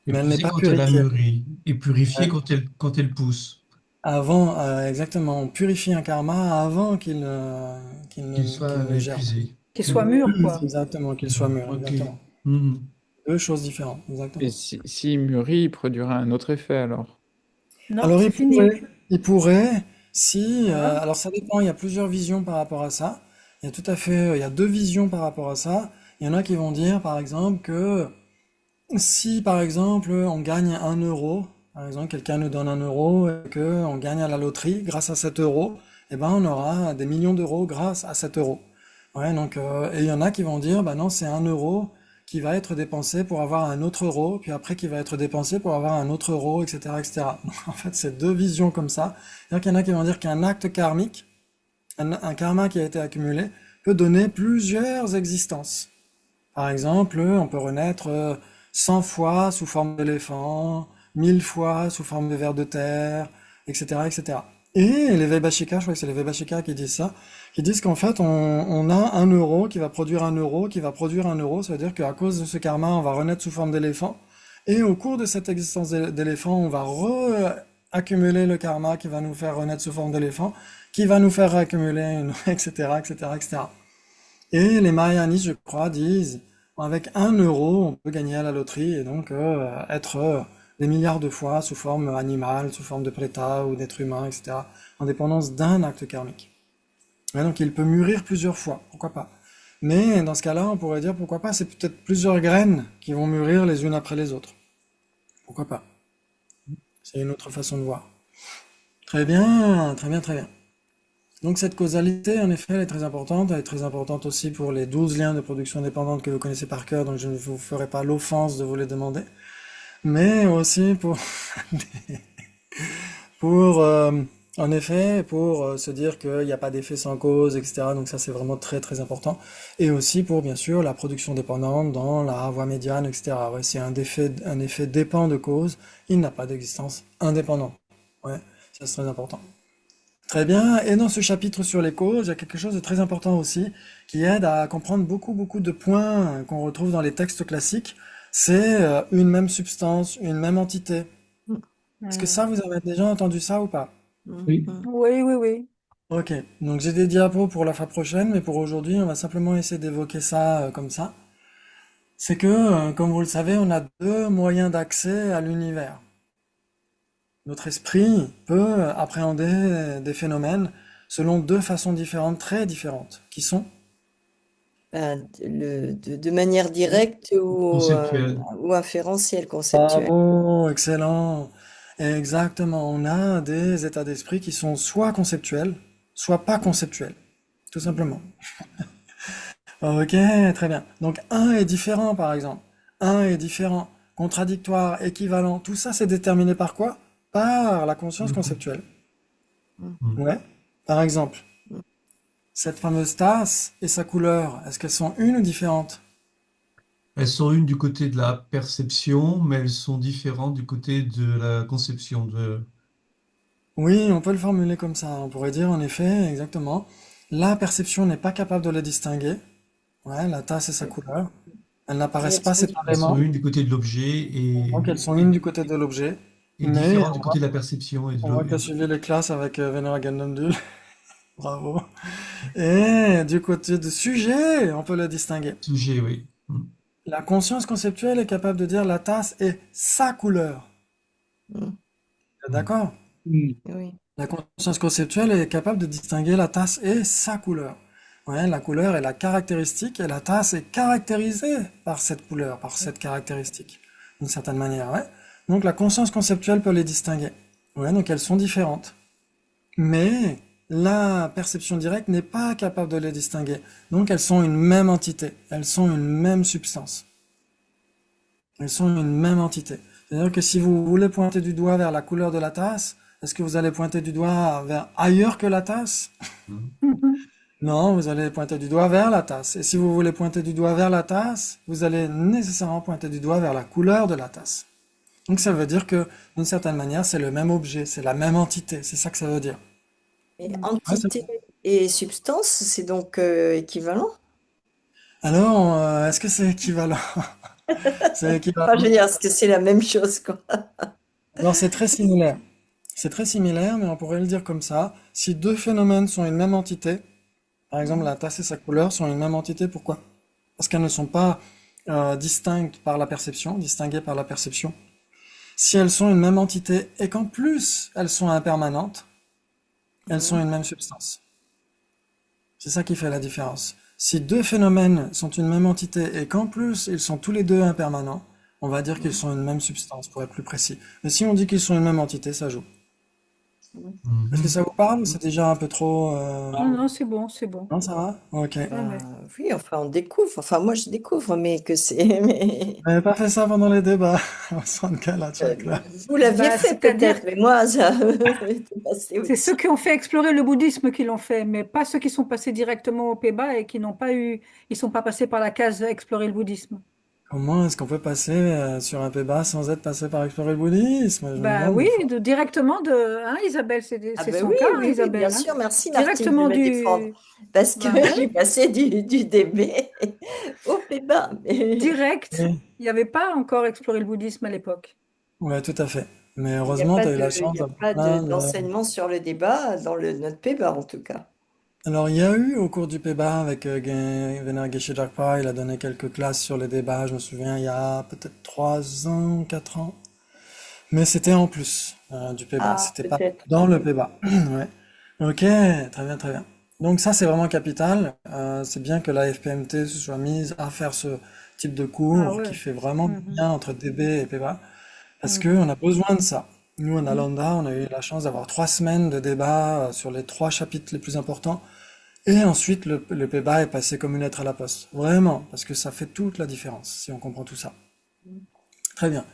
S1: Mais elle n'est
S4: Épuisée
S1: pas
S4: quand elle a
S1: purifiée.
S4: mûri et purifiée
S1: Ouais.
S4: quand elle pousse.
S1: Avant, exactement, on purifie un karma avant
S4: Qu'il
S1: qu'il
S4: soit
S1: ne germe.
S4: épuisé.
S5: Qu'il soit
S4: Mhm.
S5: mûr, quoi.
S1: Exactement, qu'il soit mûr,
S4: Ok.
S1: exactement.
S4: Mhm.
S1: Deux choses différentes,
S6: Et
S1: exactement.
S6: s'il mûrit, il produira un autre effet alors.
S5: Non,
S1: Alors
S5: c'est fini.
S1: il pourrait, si,
S5: Hein?
S1: alors ça dépend, il y a plusieurs visions par rapport à ça. Il y a tout à fait, il y a deux visions par rapport à ça. Il y en a qui vont dire, par exemple, que si, par exemple, on gagne 1 euro Par exemple, quelqu'un nous donne 1 euro et qu'on gagne à la loterie grâce à cet euro, eh ben on aura des millions d'euros grâce à cet euro. Ouais, donc, et il y en a qui vont dire, bah non, c'est 1 euro qui va être dépensé pour avoir un autre euro, puis après qui va être dépensé pour avoir un autre euro, etc., etc. En fait, c'est deux visions comme ça. C'est-à-dire qu'il y en a qui vont dire qu'un acte karmique, un karma qui a été accumulé, peut donner plusieurs existences. Par exemple, on peut renaître 100 fois sous forme d'éléphant, 1000 fois sous forme de ver de terre, etc., etc. Et les Vaibhashika, je crois que c'est les Vaibhashika qui disent ça, qui disent qu'en fait, on a 1 euro qui va produire 1 euro, qui va produire 1 euro, ça veut dire qu'à cause de ce karma, on va renaître sous forme d'éléphant, et au cours de cette existence d'éléphant, on va accumuler le karma qui va nous faire renaître sous forme d'éléphant, qui va nous faire accumuler, etc., etc., etc. Et les Mahayanis, je crois, disent, avec 1 euro, on peut gagner à la loterie et donc être des milliards de fois sous forme animale, sous forme de prêta ou d'être humain, etc., en dépendance d'un acte karmique. Et donc il peut mûrir plusieurs fois, pourquoi pas. Mais dans ce cas-là, on pourrait dire, pourquoi pas, c'est peut-être plusieurs graines qui vont mûrir les unes après les autres. Pourquoi pas. C'est une autre façon de voir. Très bien, très bien, très bien. Donc cette causalité, en effet, elle est très importante. Elle est très importante aussi pour les 12 liens de production dépendante que vous connaissez par cœur, donc je ne vous ferai pas l'offense de vous les demander. Mais aussi pour en effet, pour se dire qu'il n'y a pas d'effet sans cause, etc. Donc ça, c'est vraiment très très important. Et aussi pour, bien sûr, la production dépendante dans la voie médiane, etc. Ouais, si un effet dépend de cause, il n'a pas d'existence indépendante. Ouais, ça c'est très important. Très bien. Et dans ce chapitre sur les causes, il y a quelque chose de très important aussi, qui aide à comprendre beaucoup de points qu'on retrouve dans les textes classiques. C'est une même substance, une même entité. Est-ce que ça, vous avez déjà entendu ça ou pas?
S2: Oui.
S5: Oui, oui, oui.
S1: Ok, donc j'ai des diapos pour la fois prochaine, mais pour aujourd'hui, on va simplement essayer d'évoquer ça comme ça. C'est que, comme vous le savez, on a deux moyens d'accès à l'univers. Notre esprit peut appréhender des phénomènes selon deux façons différentes, très différentes, qui sont...
S3: De manière directe
S4: Conceptuel.
S3: ou inférentielle, conceptuelle.
S1: Bravo, excellent. Exactement, on a des états d'esprit qui sont soit conceptuels, soit pas conceptuels, tout simplement. Ok, très bien. Donc un est différent, par exemple. Un est différent, contradictoire, équivalent. Tout ça, c'est déterminé par quoi? Par la conscience conceptuelle. Ouais. Par exemple, cette fameuse tasse et sa couleur, est-ce qu'elles sont une ou différentes?
S4: Elles sont une du côté de la perception, mais elles sont différentes du côté de la conception de...
S1: Oui, on peut le formuler comme ça. On pourrait dire, en effet, exactement, la perception n'est pas capable de les distinguer. Ouais, la tasse et sa couleur. Elles
S3: Et
S1: n'apparaissent
S3: elles
S1: pas
S3: sont
S4: Elles sont
S1: séparément.
S4: une du côté de l'objet
S1: Donc elles sont une du côté de l'objet.
S4: et
S1: Mais
S4: différentes du côté de la perception et de
S1: on voit que tu as suivi les classes avec Venera Gandamdul. Bravo. Et du côté du sujet, on peut le distinguer.
S4: sujet, oui.
S1: La conscience conceptuelle est capable de dire la tasse est sa couleur.
S3: Mm.
S1: D'accord?
S2: Mm.
S3: Oui.
S1: La conscience conceptuelle est capable de distinguer la tasse et sa couleur. Ouais, la couleur est la caractéristique et la tasse est caractérisée par cette couleur, par cette caractéristique, d'une certaine manière. Ouais. Donc la conscience conceptuelle peut les distinguer. Ouais, donc elles sont différentes. Mais la perception directe n'est pas capable de les distinguer. Donc elles sont une même entité, elles sont une même substance. Elles sont une même entité. C'est-à-dire que si vous voulez pointer du doigt vers la couleur de la tasse, est-ce que vous allez pointer du doigt vers ailleurs que la tasse? Non, vous allez pointer du doigt vers la tasse. Et si vous voulez pointer du doigt vers la tasse, vous allez nécessairement pointer du doigt vers la couleur de la tasse. Donc ça veut dire que, d'une certaine manière, c'est le même objet, c'est la même entité. C'est ça que ça veut dire.
S3: Et
S1: Ouais,
S3: entité et substance, c'est donc équivalent?
S1: Alors, est-ce que c'est équivalent? C'est
S3: Enfin, je veux
S1: équivalent.
S3: dire, est-ce que c'est la même chose, quoi?
S1: Alors, c'est très similaire. C'est très similaire, mais on pourrait le dire comme ça. Si deux phénomènes sont une même entité, par exemple la tasse et sa couleur sont une même entité, pourquoi? Parce qu'elles ne sont pas distinctes par la perception, distinguées par la perception. Si elles sont une même entité et qu'en plus elles sont impermanentes, elles sont une même substance. C'est ça qui fait la différence. Si deux phénomènes sont une même entité et qu'en plus ils sont tous les deux impermanents, On va dire qu'ils sont une même substance, pour être plus précis. Mais si on dit qu'ils sont une même entité, ça joue. Est-ce que
S4: Mhm.
S1: ça vous parle ou c'est déjà un peu trop...
S5: Non, non, c'est bon, c'est bon.
S1: Non, ça va? Ok.
S5: Ouais,
S3: Bah,
S5: ouais.
S3: oui, enfin, on découvre. Enfin, moi, je découvre, mais que c'est. Mais,
S1: On n'avait pas fait ça pendant les débats. On se rend compte là,
S3: euh,
S1: check là.
S3: vous l'aviez
S5: Bah,
S3: fait
S5: c'est-à-dire,
S3: peut-être, mais moi, ça m'était passé
S5: c'est ceux
S3: au-dessus.
S5: qui ont fait explorer le bouddhisme qui l'ont fait, mais pas ceux qui sont passés directement aux Pays-Bas et qui n'ont pas eu, ils sont pas passés par la case explorer le bouddhisme.
S1: Comment est-ce qu'on peut passer sur un P-bas sans être passé par explorer le bouddhisme? Je me
S5: Bah
S1: demande des
S5: oui,
S1: fois.
S5: directement de, hein, Isabelle,
S3: Ah
S5: c'est
S3: ben
S5: son
S3: oui,
S5: cas, hein,
S3: oui, oui, bien
S5: Isabelle, hein.
S3: sûr. Merci Martine de
S5: Directement
S3: me défendre.
S5: du,
S3: Parce que
S5: bah
S3: je
S5: ouais,
S3: suis passée du DB au Pébat. Mais
S5: direct.
S1: Oui.
S5: Il n'y avait pas encore exploré le bouddhisme à l'époque.
S1: Ouais, tout à fait. Mais
S3: il n'y a
S1: heureusement,
S3: pas
S1: tu as eu la
S3: il
S1: chance
S3: y a
S1: d'avoir
S3: pas
S1: plein de...
S3: d'enseignement sur le débat dans notre Pébat, en tout cas.
S1: Alors, il y a eu au cours du P-bas avec Vener Geshe-Jakpa, il a donné quelques classes sur les débats, je me souviens, il y a peut-être 3 ans, 4 ans. Mais c'était en plus du P-bas,
S3: Ah,
S1: c'était pas
S3: peut-être.
S1: dans le P-bas. Ouais. Ok, très bien, très bien. Donc ça, c'est vraiment capital. C'est bien que la FPMT se soit mise à faire ce type de
S5: Ah
S1: cours qui
S5: ouais.
S1: fait vraiment du
S5: Mhm,
S1: bien entre DB et P-bas, parce
S5: mhm,
S1: qu'on a besoin de ça. Nous, en
S5: mhm.
S1: Nalanda, on a eu la chance d'avoir 3 semaines de débat sur les 3 chapitres les plus importants. Et ensuite, le P-bas est passé comme une lettre à la poste. Vraiment, parce que ça fait toute la différence si on comprend tout ça. Très bien.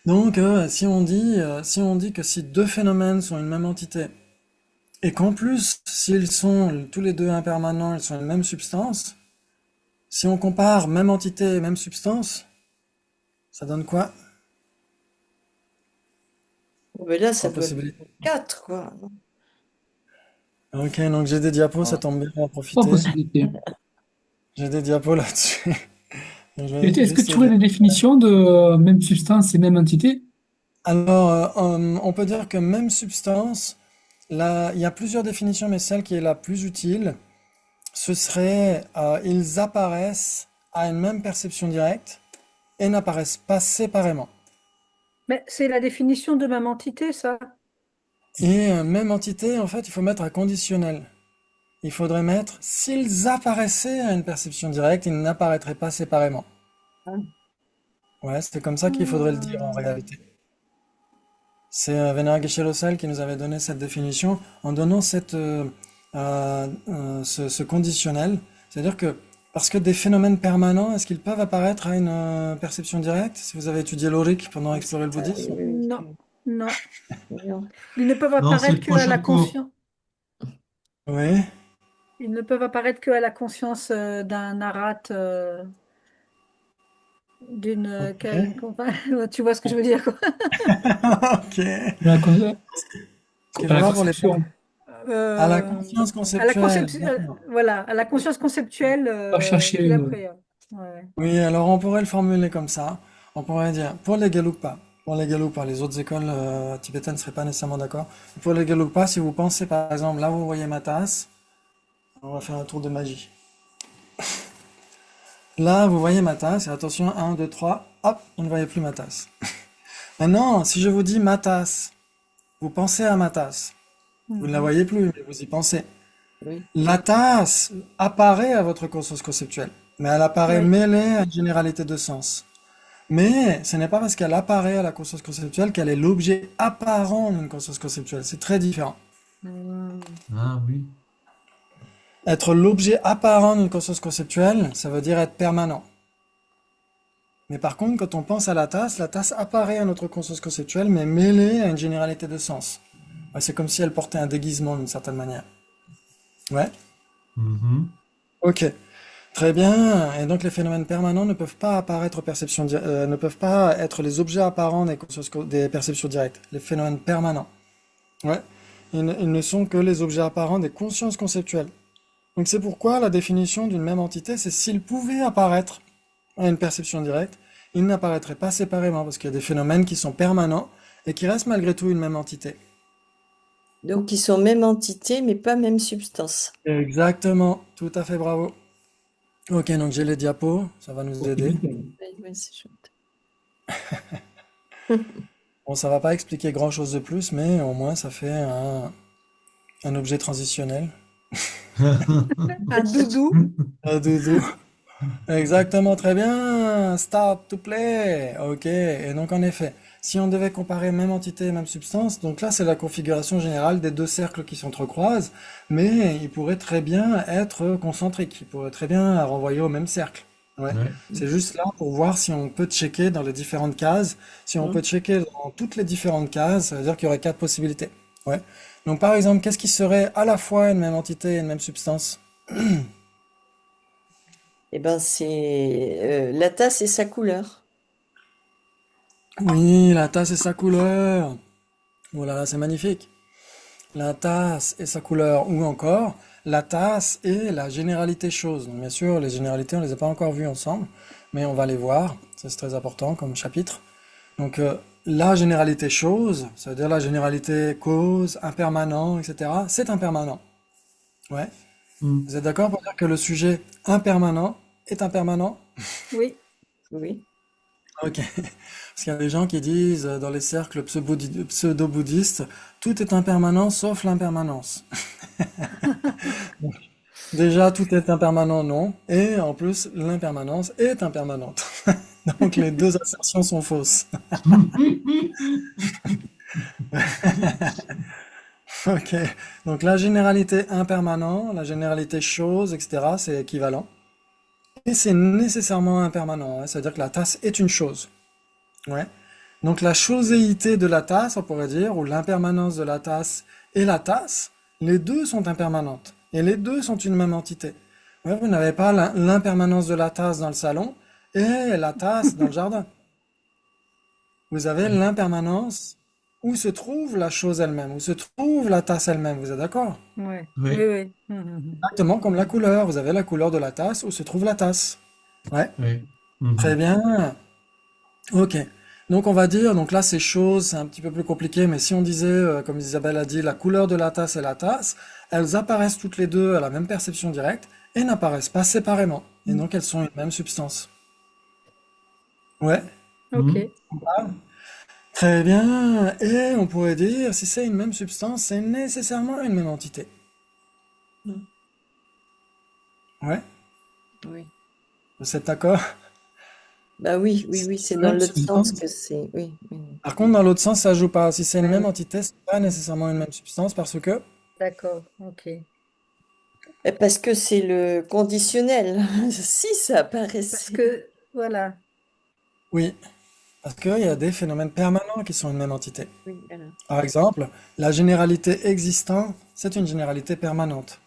S1: Donc, si on dit que si deux phénomènes sont une même entité, et qu'en plus, s'ils sont tous les deux impermanents, ils sont une même substance, si on compare même entité et même substance, ça donne quoi?
S3: Bon, ben là, ça
S1: Trois
S3: doit être
S1: possibilités.
S3: 4, quoi.
S1: Ok, donc j'ai des diapos, ça
S2: Voilà.
S1: tombe bien, on va
S2: Trois
S1: profiter.
S2: possibilités.
S1: J'ai des diapos là-dessus. Donc, je
S2: Et
S1: vais
S2: est-ce que
S1: juste
S2: tu
S1: les
S2: aurais
S1: lire.
S2: des définitions de même substance et même entité?
S1: Alors, on peut dire que même substance, là, il y a plusieurs définitions, mais celle qui est la plus utile, ce serait ils apparaissent à une même perception directe et n'apparaissent pas séparément.
S5: Mais c'est la définition de même entité, ça.
S1: Et même entité, en fait, il faut mettre un conditionnel. Il faudrait mettre s'ils apparaissaient à une perception directe, ils n'apparaîtraient pas séparément. Ouais, c'est comme ça qu'il faudrait le dire en
S5: Hmm.
S1: réalité. C'est Venerable Geshe Losal qui nous avait donné cette définition en donnant ce conditionnel. C'est-à-dire que, parce que des phénomènes permanents, est-ce qu'ils peuvent apparaître à une perception directe? Si vous avez étudié l'auric pendant
S3: Oui,
S1: explorer le
S3: oui,
S1: bouddhisme?
S3: oui,
S5: Non, non.
S3: oui. Non.
S5: Ils ne peuvent
S4: Non, c'est
S5: apparaître
S4: le
S5: qu'à
S4: prochain
S5: la
S4: cours.
S5: conscience.
S1: Oui,
S5: Ils ne peuvent apparaître qu'à la conscience d'un arhat, d'une,
S1: ok.
S5: tu vois ce que je veux dire, quoi.
S1: Ok.
S2: La, con-
S1: Ce qu'il
S2: à
S1: faut
S2: la
S1: voir pour les
S2: conception.
S1: à la
S5: Euh,
S1: conscience
S5: à la
S1: conceptuelle.
S5: conception,
S1: D'accord.
S5: voilà, à la conscience conceptuelle,
S2: Pas
S5: et
S2: chercher.
S5: puis après. Ouais.
S1: Oui, alors on pourrait le formuler comme ça. On pourrait dire, pour les Gelugpa, les autres écoles tibétaines ne seraient pas nécessairement d'accord. Pour les Gelugpa, si vous pensez par exemple, là vous voyez ma tasse, on va faire un tour de magie. Là vous voyez ma tasse, et attention, 1, 2, 3, hop, vous ne voyez plus ma tasse. Maintenant, si je vous dis ma tasse, vous pensez à ma tasse. Vous ne la
S5: Mhm.
S1: voyez plus, mais vous y pensez.
S3: Oui.
S1: La tasse apparaît à votre conscience conceptuelle, mais elle apparaît
S5: Oui.
S1: mêlée à une généralité de sens. Mais ce n'est pas parce qu'elle apparaît à la conscience conceptuelle qu'elle est l'objet apparent d'une conscience conceptuelle. C'est très différent.
S5: Hmm.
S4: Ah oui.
S1: Être l'objet apparent d'une conscience conceptuelle, ça veut dire être permanent. Mais par contre, quand on pense à la tasse apparaît à notre conscience conceptuelle, mais mêlée à une généralité de sens. Ouais, c'est comme si elle portait un déguisement d'une certaine manière. Ouais,
S4: Mhm.
S1: ok. Très bien. Et donc les phénomènes permanents ne peuvent pas apparaître aux ne peuvent pas être les objets apparents des perceptions directes. Les phénomènes permanents. Ouais. Ils ne sont que les objets apparents des consciences conceptuelles. Donc c'est pourquoi la définition d'une même entité, c'est s'ils pouvaient apparaître à une perception directe, ils n'apparaîtraient pas séparément, parce qu'il y a des phénomènes qui sont permanents et qui restent malgré tout une même entité.
S3: Donc, ils sont même entité, mais pas même substance.
S1: Exactement, tout à fait, bravo. Ok, donc j'ai les diapos, ça va nous aider.
S3: Oui, oui, c'est chouette.
S1: Bon, ça va pas expliquer grand-chose de plus, mais au moins ça fait un objet transitionnel.
S5: Un doudou.
S1: Un doudou. Exactement, très bien. bien, stop to play. Ok, et donc en effet, si on devait comparer même entité, même substance, donc là c'est la configuration générale des deux cercles qui s'entrecroisent, mais ils pourraient très bien être concentriques, ils pourraient très bien renvoyer au même cercle. Ouais,
S4: Ouais.
S1: c'est juste là pour voir si on peut checker dans les différentes cases. Si on peut
S3: Mhm.
S1: checker dans toutes les différentes cases, ça veut dire qu'il y aurait quatre possibilités. Ouais. Donc par exemple, qu'est-ce qui serait à la fois une même entité et une même substance?
S3: Eh ben, c'est la tasse et sa couleur.
S1: Oui, la tasse et sa couleur. Oh là là, c'est magnifique. La tasse et sa couleur, ou encore la tasse et la généralité chose. Donc bien sûr, les généralités, on les a pas encore vues ensemble, mais on va les voir. Ça, c'est très important comme chapitre. Donc la généralité chose, ça veut dire la généralité cause, impermanent, etc. C'est impermanent. Ouais.
S4: Mm.
S1: Vous êtes d'accord pour dire que le sujet impermanent est impermanent?
S5: Oui.
S3: Oui.
S1: Ok. Parce qu'il y a des gens qui disent dans les cercles pseudo-bouddhistes, tout est impermanent sauf l'impermanence. Déjà, tout est impermanent, non. Et en plus, l'impermanence est impermanente. Donc les deux assertions sont fausses. Ok. Donc la généralité impermanent, la généralité chose, etc., c'est équivalent. Et c'est nécessairement impermanent, hein. C'est-à-dire que la tasse est une chose. Ouais. Donc la choséité de la tasse, on pourrait dire, ou l'impermanence de la tasse et la tasse, les deux sont impermanentes. Et les deux sont une même entité. Ouais, vous n'avez pas l'impermanence de la tasse dans le salon et la tasse dans le jardin. Vous avez l'impermanence où se trouve la chose elle-même, où se trouve la tasse elle-même. Vous êtes d'accord?
S5: Ouais. Oui,
S4: Oui,
S5: oui.
S1: Exactement comme la couleur. Vous avez la couleur de la tasse où se trouve la tasse. Ouais,
S4: oui.
S1: très
S4: Mhm.
S1: bien. Ok. Donc on va dire, donc là c'est chose, c'est un petit peu plus compliqué, mais si on disait, comme Isabelle a dit, la couleur de la tasse et la tasse, elles apparaissent toutes les deux à la même perception directe et n'apparaissent pas séparément. Et donc elles sont une même substance. Ouais,
S4: Mhm.
S5: Ok.
S1: très bien. Et on pourrait dire, si c'est une même substance, c'est nécessairement une même entité.
S3: Mm.
S1: Ouais,
S3: Oui.
S1: vous êtes d'accord?
S3: Bah oui, oui,
S1: Si
S3: oui,
S1: c'est
S3: c'est
S1: une
S3: dans
S1: même
S3: l'autre sens
S1: substance.
S3: que c'est. Oui, oui.
S1: Par contre, dans l'autre sens, ça joue pas. Si c'est une même
S5: Ouais.
S1: entité, c'est pas nécessairement une même substance parce que,
S5: D'accord. Ok.
S3: Parce que c'est le conditionnel. Si ça
S5: Parce
S3: apparaissait.
S5: que, voilà.
S1: oui, parce qu'il y a des phénomènes permanents qui sont une même entité.
S3: Oui, voilà.
S1: Par exemple, la généralité existant, c'est une généralité permanente.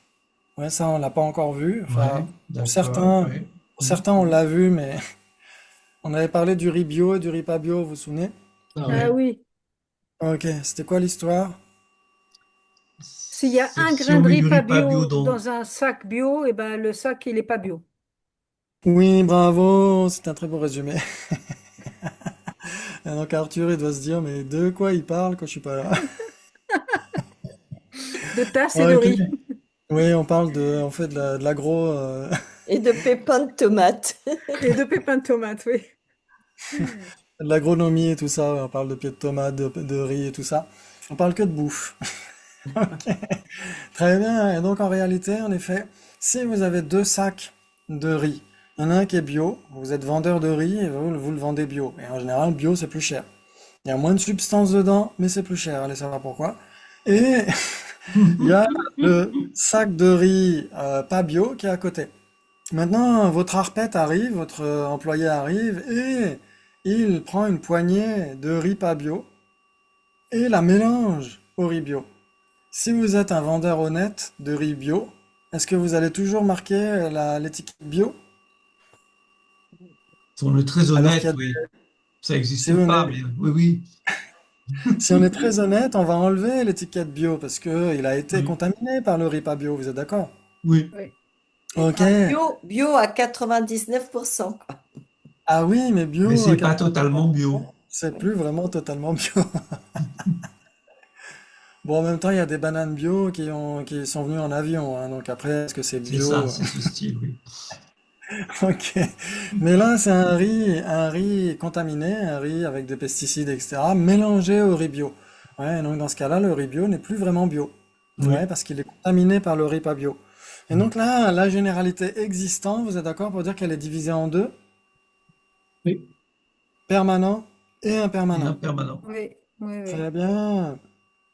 S1: Ouais, ça, on l'a pas encore vu. Enfin,
S4: Ouais, d'accord, ouais.
S1: pour certains, on l'a vu, mais on avait parlé du riz bio et du riz pas bio, vous vous souvenez?
S4: Ah
S5: Ah
S4: ouais.
S5: oui.
S1: Ok, c'était quoi l'histoire?
S5: S'il y a
S4: C'est
S5: un
S4: si
S5: grain
S4: on
S5: de
S4: met
S5: riz
S4: du
S5: pas
S4: riz pas bio
S5: bio
S4: dans...
S5: dans un sac bio, et ben le sac, il est pas bio.
S1: Oui, bravo, c'est un très beau résumé. Et donc Arthur, il doit se dire, mais de quoi il parle quand je suis pas là?
S5: De tasse et de
S1: Ok.
S5: riz.
S1: Oui, on parle on fait de l'agro,
S3: Et de pépins de tomates.
S5: Et de pépins de tomate, oui.
S1: de l'agronomie et tout ça. On parle de pieds de tomate, de riz et tout ça. On parle que de bouffe. Ok. Très bien. Et donc, en réalité, en effet, si vous avez deux sacs de riz, il y en a un qui est bio, vous êtes vendeur de riz et vous le vendez bio. Et en général, bio, c'est plus cher. Il y a moins de substances dedans, mais c'est plus cher. Allez savoir pourquoi. Et il y a le sac de riz pas bio qui est à côté. Maintenant, votre arpète arrive, votre employé arrive et il prend une poignée de riz pas bio et la mélange au riz bio. Si vous êtes un vendeur honnête de riz bio, est-ce que vous allez toujours marquer l'étiquette bio?
S4: Si on est très
S1: Alors qu'il
S4: honnête,
S1: y a,
S4: oui. Ça
S1: si
S4: n'existe
S1: on
S4: pas,
S1: est,
S4: mais oui, oui.
S1: si on est très honnête, on va enlever l'étiquette bio parce que il a été
S4: Oui,
S1: contaminé par le riz pas bio, vous êtes d'accord?
S4: oui.
S5: Oui.
S1: Ok.
S3: Enfin, bio à 99%, quoi.
S1: Ah oui, mais
S4: Mais
S1: bio à
S4: c'est pas totalement
S1: 99%,
S4: bio.
S1: c'est plus vraiment totalement bio. Bon, en même temps, il y a des bananes bio qui sont venues en avion, hein, donc après, est-ce que c'est
S4: C'est ça,
S1: bio?
S4: c'est ce style, oui.
S1: Ok. Mais là, c'est un riz contaminé, un riz avec des pesticides, etc., mélangé au riz bio. Ouais, donc dans ce cas-là, le riz bio n'est plus vraiment bio. Ouais,
S4: Oui.
S1: parce qu'il est contaminé par le riz pas bio. Et donc là, la généralité existante, vous êtes d'accord pour dire qu'elle est divisée en deux?
S2: Oui.
S1: Permanent et
S4: Et
S1: impermanent.
S4: impermanent.
S5: Oui, oui, oui.
S1: Très bien.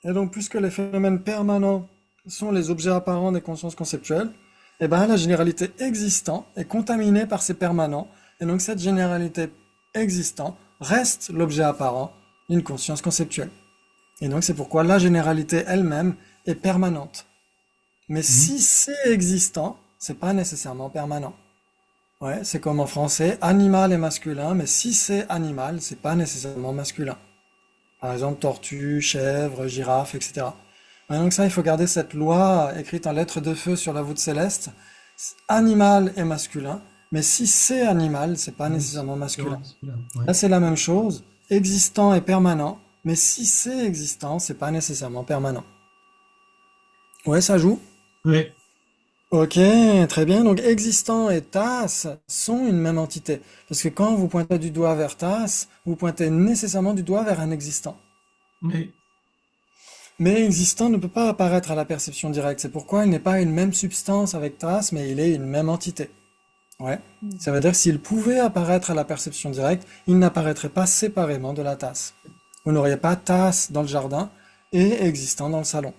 S1: Et donc, puisque les phénomènes permanents sont les objets apparents des consciences conceptuelles, eh ben, la généralité existant est contaminée par ces permanents, et donc cette généralité existant reste l'objet apparent d'une conscience conceptuelle. Et donc, c'est pourquoi la généralité elle-même est permanente. Mais
S4: Mhm.
S1: si c'est existant, c'est pas nécessairement permanent. Ouais, c'est comme en français, animal est masculin, mais si c'est animal, c'est pas nécessairement masculin. Par exemple, tortue, chèvre, girafe, etc. Ouais, donc ça, il faut garder cette loi écrite en lettres de feu sur la voûte céleste. Animal est masculin, mais si c'est animal, c'est pas
S4: Oui,
S1: nécessairement
S4: c'est vraiment
S1: masculin.
S4: masculin. Ouais.
S1: Là, c'est la même chose. Existant est permanent, mais si c'est existant, c'est pas nécessairement permanent. Ouais, ça joue.
S4: Ouais.
S1: Ok, très bien. Donc existant et tasse sont une même entité. Parce que quand vous pointez du doigt vers tasse, vous pointez nécessairement du doigt vers un existant.
S4: Mais,
S1: Mais existant ne peut pas apparaître à la perception directe. C'est pourquoi il n'est pas une même substance avec tasse, mais il est une même entité. Ouais. Ça veut dire que s'il pouvait apparaître à la perception directe, il n'apparaîtrait pas séparément de la tasse. Vous n'auriez pas tasse dans le jardin et existant dans le salon.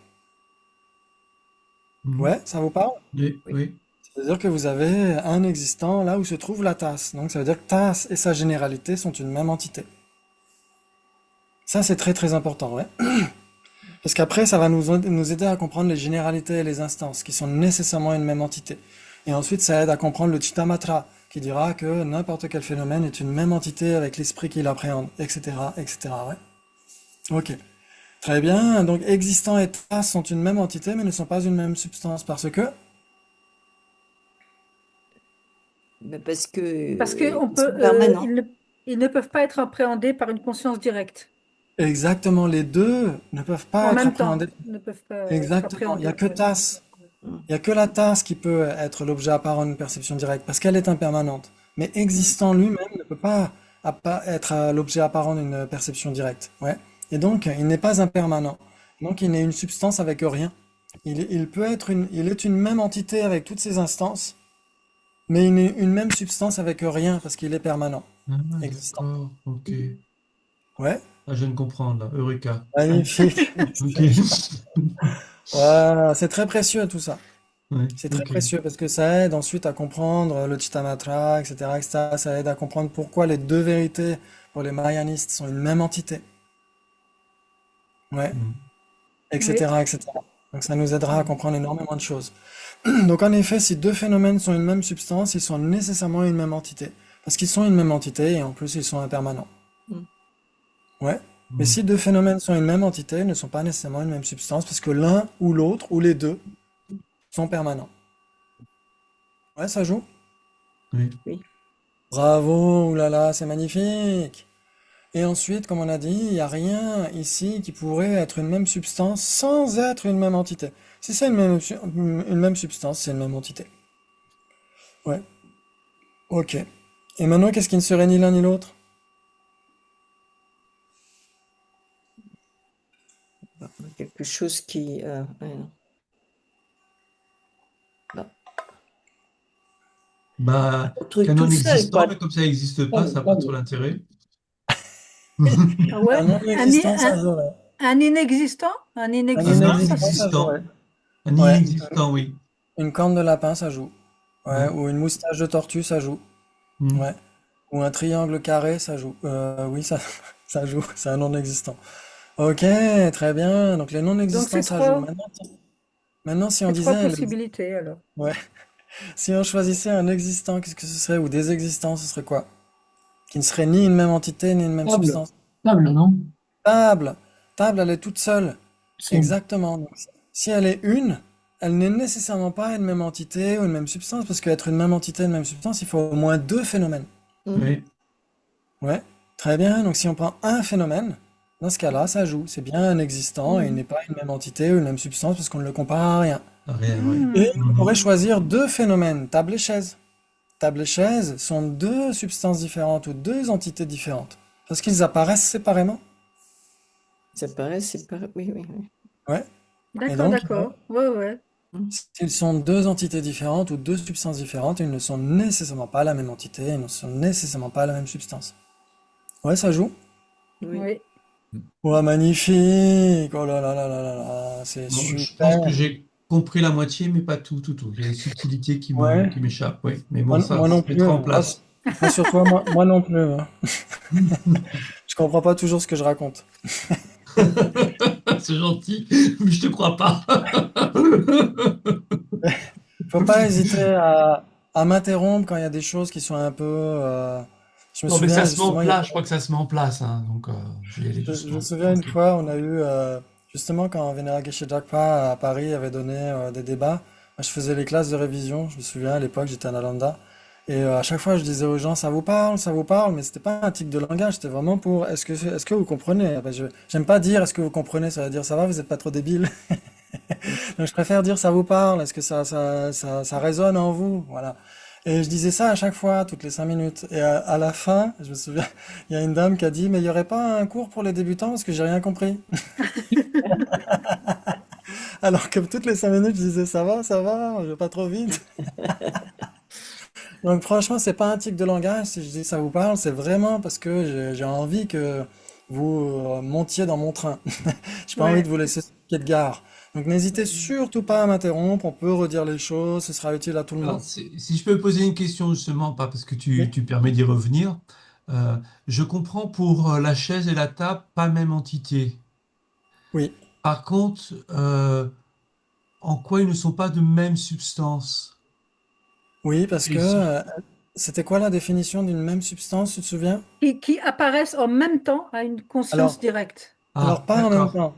S4: mhm.
S1: Ouais, ça vous parle?
S4: Oui,
S3: Oui.
S4: oui.
S1: C'est-à-dire que vous avez un existant là où se trouve la tasse. Donc ça veut dire que tasse et sa généralité sont une même entité. Ça, c'est très très important, ouais. Parce qu'après, ça va nous aider à comprendre les généralités et les instances, qui sont nécessairement une même entité. Et ensuite, ça aide à comprendre le Chittamatra, qui dira que n'importe quel phénomène est une même entité avec l'esprit qui l'appréhende, etc., etc., ouais. Ok. Très bien. Donc, existant et tasse sont une même entité, mais ne sont pas une même substance, parce que...
S3: Ben, parce
S5: Parce
S3: que
S5: que on
S3: ils sont
S5: peut,
S3: permanents.
S5: ils ne peuvent pas être appréhendés par une conscience directe.
S1: Exactement, les deux ne peuvent pas
S5: En
S1: être
S5: même temps,
S1: appréhendés.
S5: ils ne peuvent pas être
S1: Exactement. Il n'y a
S5: appréhendés.
S1: que
S5: Oui.
S1: tasse.
S3: Mm.
S1: Il n'y a que la tasse qui peut être l'objet apparent d'une perception directe, parce qu'elle est impermanente. Mais
S5: Mm.
S1: existant lui-même ne peut pas être l'objet apparent d'une perception directe. Ouais. Et donc, il n'est pas impermanent. Donc, il n'est une substance avec rien. Il peut être il est une même entité avec toutes ses instances, mais il est une même substance avec rien, parce qu'il est permanent,
S4: Ah,
S1: existant.
S4: d'accord. Ok.
S1: Ouais.
S4: Ah, je viens de comprendre, là. Eureka.
S1: Magnifique.
S4: Ok.
S1: Voilà, c'est très précieux tout ça.
S4: Ouais,
S1: C'est très
S4: ok.
S1: précieux parce que ça aide ensuite à comprendre le Chittamatra, etc., etc. Ça aide à comprendre pourquoi les deux vérités pour les Mahayanistes sont une même entité. Ouais,
S4: Mhm.
S5: Oui.
S1: etc., etc. Donc ça nous aidera à comprendre énormément de choses. Donc en effet, si deux phénomènes sont une même substance, ils sont nécessairement une même entité. Parce qu'ils sont une même entité et en plus ils sont impermanents.
S3: Mm.
S1: Ouais. Mais
S4: Mhm.
S1: si deux phénomènes sont une même entité, ils ne sont pas nécessairement une même substance parce que l'un ou l'autre ou les deux sont permanents. Ouais, ça joue?
S4: Oui.
S3: Oui.
S1: Bravo, oulala, c'est magnifique. Et ensuite, comme on a dit, il n'y a rien ici qui pourrait être une même substance sans être une même entité. Si c'est une même substance, c'est une même entité. Ouais, ok. Et maintenant, qu'est-ce qui ne serait ni l'un ni l'autre?
S3: Quelque chose qui... ouais, non. Non.
S4: Bah,
S3: Un truc
S4: qu'un
S3: tout
S4: non
S3: seul,
S4: existant,
S3: quoi.
S4: mais comme ça n'existe pas, ça n'a pas trop d'intérêt.
S5: Ah ouais,
S1: Un
S5: un, i-
S1: non-existent, ça
S5: un,
S1: jouerait.
S5: un inexistant, un
S1: Un
S4: Un
S5: inexistant, ça,
S1: inexistant, ça
S4: inexistant.
S1: jouerait.
S4: Un
S1: Ouais,
S4: inexistant, oui.
S1: une corne de lapin, ça joue. Ouais,
S4: Ouais.
S1: ou une moustache de tortue, ça joue.
S4: Mhm.
S1: Ouais. Ou un triangle carré, ça joue. Oui, ça, ça joue, c'est un non-existant. Ok, très bien. Donc les
S5: donc
S1: non-existants, ça joue. Maintenant, si on
S5: c'est trois
S1: disait,
S5: possibilités alors.
S1: ouais, si on choisissait un existant, qu'est-ce que ce serait? Ou des existants, ce serait quoi? Qui ne serait ni une même entité, ni une même
S2: Table.
S1: substance.
S2: Table, non?
S1: Table. Table, elle est toute seule.
S2: C'est
S1: Exactement. Donc, si elle est une, elle n'est nécessairement pas une même entité ou une même substance, parce qu'être une même entité, une même substance, il faut au moins deux phénomènes.
S3: Mm.
S4: Oui.
S1: Ouais, très bien. Donc si on prend un phénomène, dans ce cas-là, ça joue. C'est bien un existant et il n'est pas une même entité ou une même substance parce qu'on ne le compare à rien.
S4: Rien, oui.
S1: Et on
S4: Mhm.
S1: pourrait choisir deux phénomènes, table et chaise. Table et chaise sont deux substances différentes ou deux entités différentes. Parce qu'ils apparaissent séparément.
S3: Ça paraît, c'est pareil. Oui, oui, oui.
S1: Ouais. Et
S5: D'accord,
S1: donc,
S5: d'accord. Ouais, ouais.
S1: S'ils sont deux entités différentes ou deux substances différentes, ils ne sont nécessairement pas la même entité, ils ne sont nécessairement pas la même substance. Ouais, ça joue?
S3: Oui.
S5: Oui.
S1: Ouais, magnifique! Oh là là là là là là, c'est
S4: Bon, je pense que
S1: super!
S4: j'ai compris la moitié, mais pas tout, tout, tout. Il y a des subtilités
S1: Ouais,
S4: qui m'échappent, oui. Mais bon,
S1: moi
S4: ça
S1: non
S4: se
S1: plus,
S4: mettra en
S1: hein.
S4: place.
S1: Rassure-toi, moi non plus, hein. Je comprends pas toujours ce que je raconte.
S4: C'est gentil, mais je te crois pas.
S1: Faut pas hésiter à m'interrompre quand il y a des choses qui sont un peu. Je me
S4: Non, mais ça
S1: souviens
S4: se met en
S1: justement, il y a
S4: place, je crois que ça se met en place, hein, donc je vais y aller
S1: Je me
S4: doucement.
S1: souviens une
S4: Ok.
S1: fois, on a eu, justement, quand Venera Geshe-Jakpa à Paris avait donné des débats, moi, je faisais les classes de révision, je me souviens à l'époque, j'étais à Nalanda, et à chaque fois je disais aux gens, ça vous parle, mais c'était pas un tic de langage, c'était vraiment pour, est-ce que vous comprenez? Ben, j'aime pas dire, est-ce que vous comprenez, ça veut dire, ça va, vous êtes pas trop débile. Donc je préfère dire, ça vous parle, est-ce que ça résonne en vous? Voilà. Et je disais ça à chaque fois, toutes les 5 minutes. Et à la fin, je me souviens, il y a une dame qui a dit, mais il n'y aurait pas un cours pour les débutants parce que j'ai rien compris. Alors que toutes les 5 minutes, je disais, ça va, je vais pas trop vite. Donc franchement, c'est pas un tic de langage. Si je dis ça vous parle, c'est vraiment parce que j'ai envie que vous montiez dans mon train. J'ai pas envie
S5: Ouais.
S1: de vous laisser sur le quai de gare. Donc n'hésitez surtout pas à m'interrompre. On peut redire les choses. Ce sera utile à tout le
S4: Alors,
S1: monde.
S4: si je peux poser une question justement, pas parce que
S1: Oui.
S4: tu permets d'y revenir, euh, je comprends pour la chaise et la table, pas même entité.
S1: Oui.
S4: Par contre, en quoi ils ne sont pas de même substance?
S1: Oui, parce que
S4: Et si-
S1: c'était quoi la définition d'une même substance, tu te souviens?
S5: Qui apparaissent en même temps à une conscience
S1: Alors,
S5: directe.
S1: alors
S4: Ah,
S1: pas en même
S4: d'accord.
S1: temps.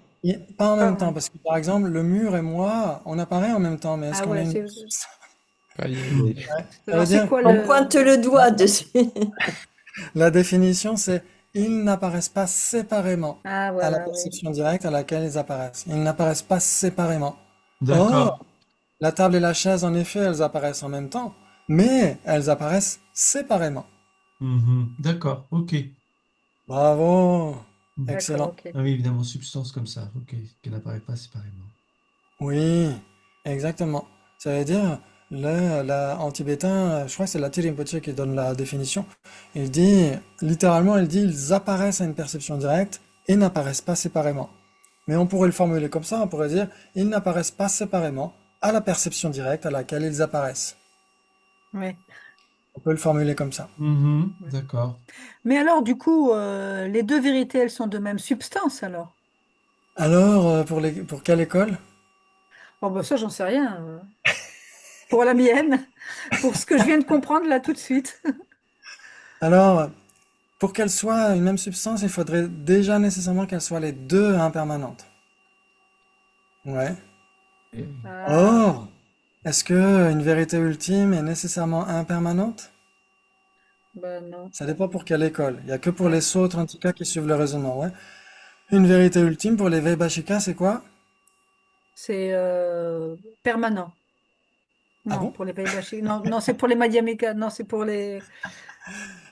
S1: Pas en
S5: Pas
S1: même
S5: en
S1: temps,
S5: même
S1: parce
S5: temps.
S1: que par exemple, le mur et moi, on apparaît en même temps, mais est-ce
S5: Ah
S1: qu'on est
S5: ouais,
S1: une même
S5: c'est.
S1: substance?
S6: Ah,
S4: Hmm.
S1: Ça veut
S5: Alors c'est
S1: dire,
S5: quoi
S3: On pointe le doigt dessus.
S1: la définition, c'est ils n'apparaissent pas séparément
S5: Ah
S1: à la
S5: voilà, oui.
S1: perception directe à laquelle ils apparaissent. Ils n'apparaissent pas séparément.
S4: D'accord.
S1: Or, la table et la chaise, en effet, elles apparaissent en même temps, mais elles apparaissent séparément.
S4: Mhm. D'accord, ok.
S1: Bravo!
S4: Hmm.
S5: D'accord,
S1: Excellent.
S5: ok.
S4: Ah oui, évidemment, substance comme ça, ok, qui n'apparaît pas séparément.
S1: Oui, exactement. Ça veut dire, en tibétain, je crois que c'est la Rinpoche qui donne la définition. Il dit, littéralement, il dit, ils apparaissent à une perception directe et n'apparaissent pas séparément. Mais on pourrait le formuler comme ça, on pourrait dire, ils n'apparaissent pas séparément à la perception directe à laquelle ils apparaissent.
S5: Ouais.
S1: On peut le formuler comme ça.
S4: Mhm.
S5: Ouais.
S4: D'accord.
S5: Mais alors, du coup, les deux vérités, elles sont de même substance, alors?
S1: Alors, pour quelle école?
S5: Oh, bah ça, j'en sais rien. Pour la mienne, pour ce que je viens de comprendre là tout de suite.
S1: Alors, pour qu'elle soit une même substance, il faudrait déjà nécessairement qu'elles soient les deux impermanentes. Ouais.
S5: Ah,
S1: Or, est-ce que une vérité ultime est nécessairement impermanente?
S5: bah non.
S1: Ça dépend pour quelle école. Il n'y a que pour
S5: Ouais.
S1: les sautres en tout cas qui suivent le raisonnement, ouais. Une vérité ultime pour les Vaibhashika, c'est quoi?
S5: C'est permanent.
S1: Ah
S5: Non,
S1: bon?
S5: pour les Pays-Bas. Non, non, c'est pour les Madhyamika. Non, c'est pour les.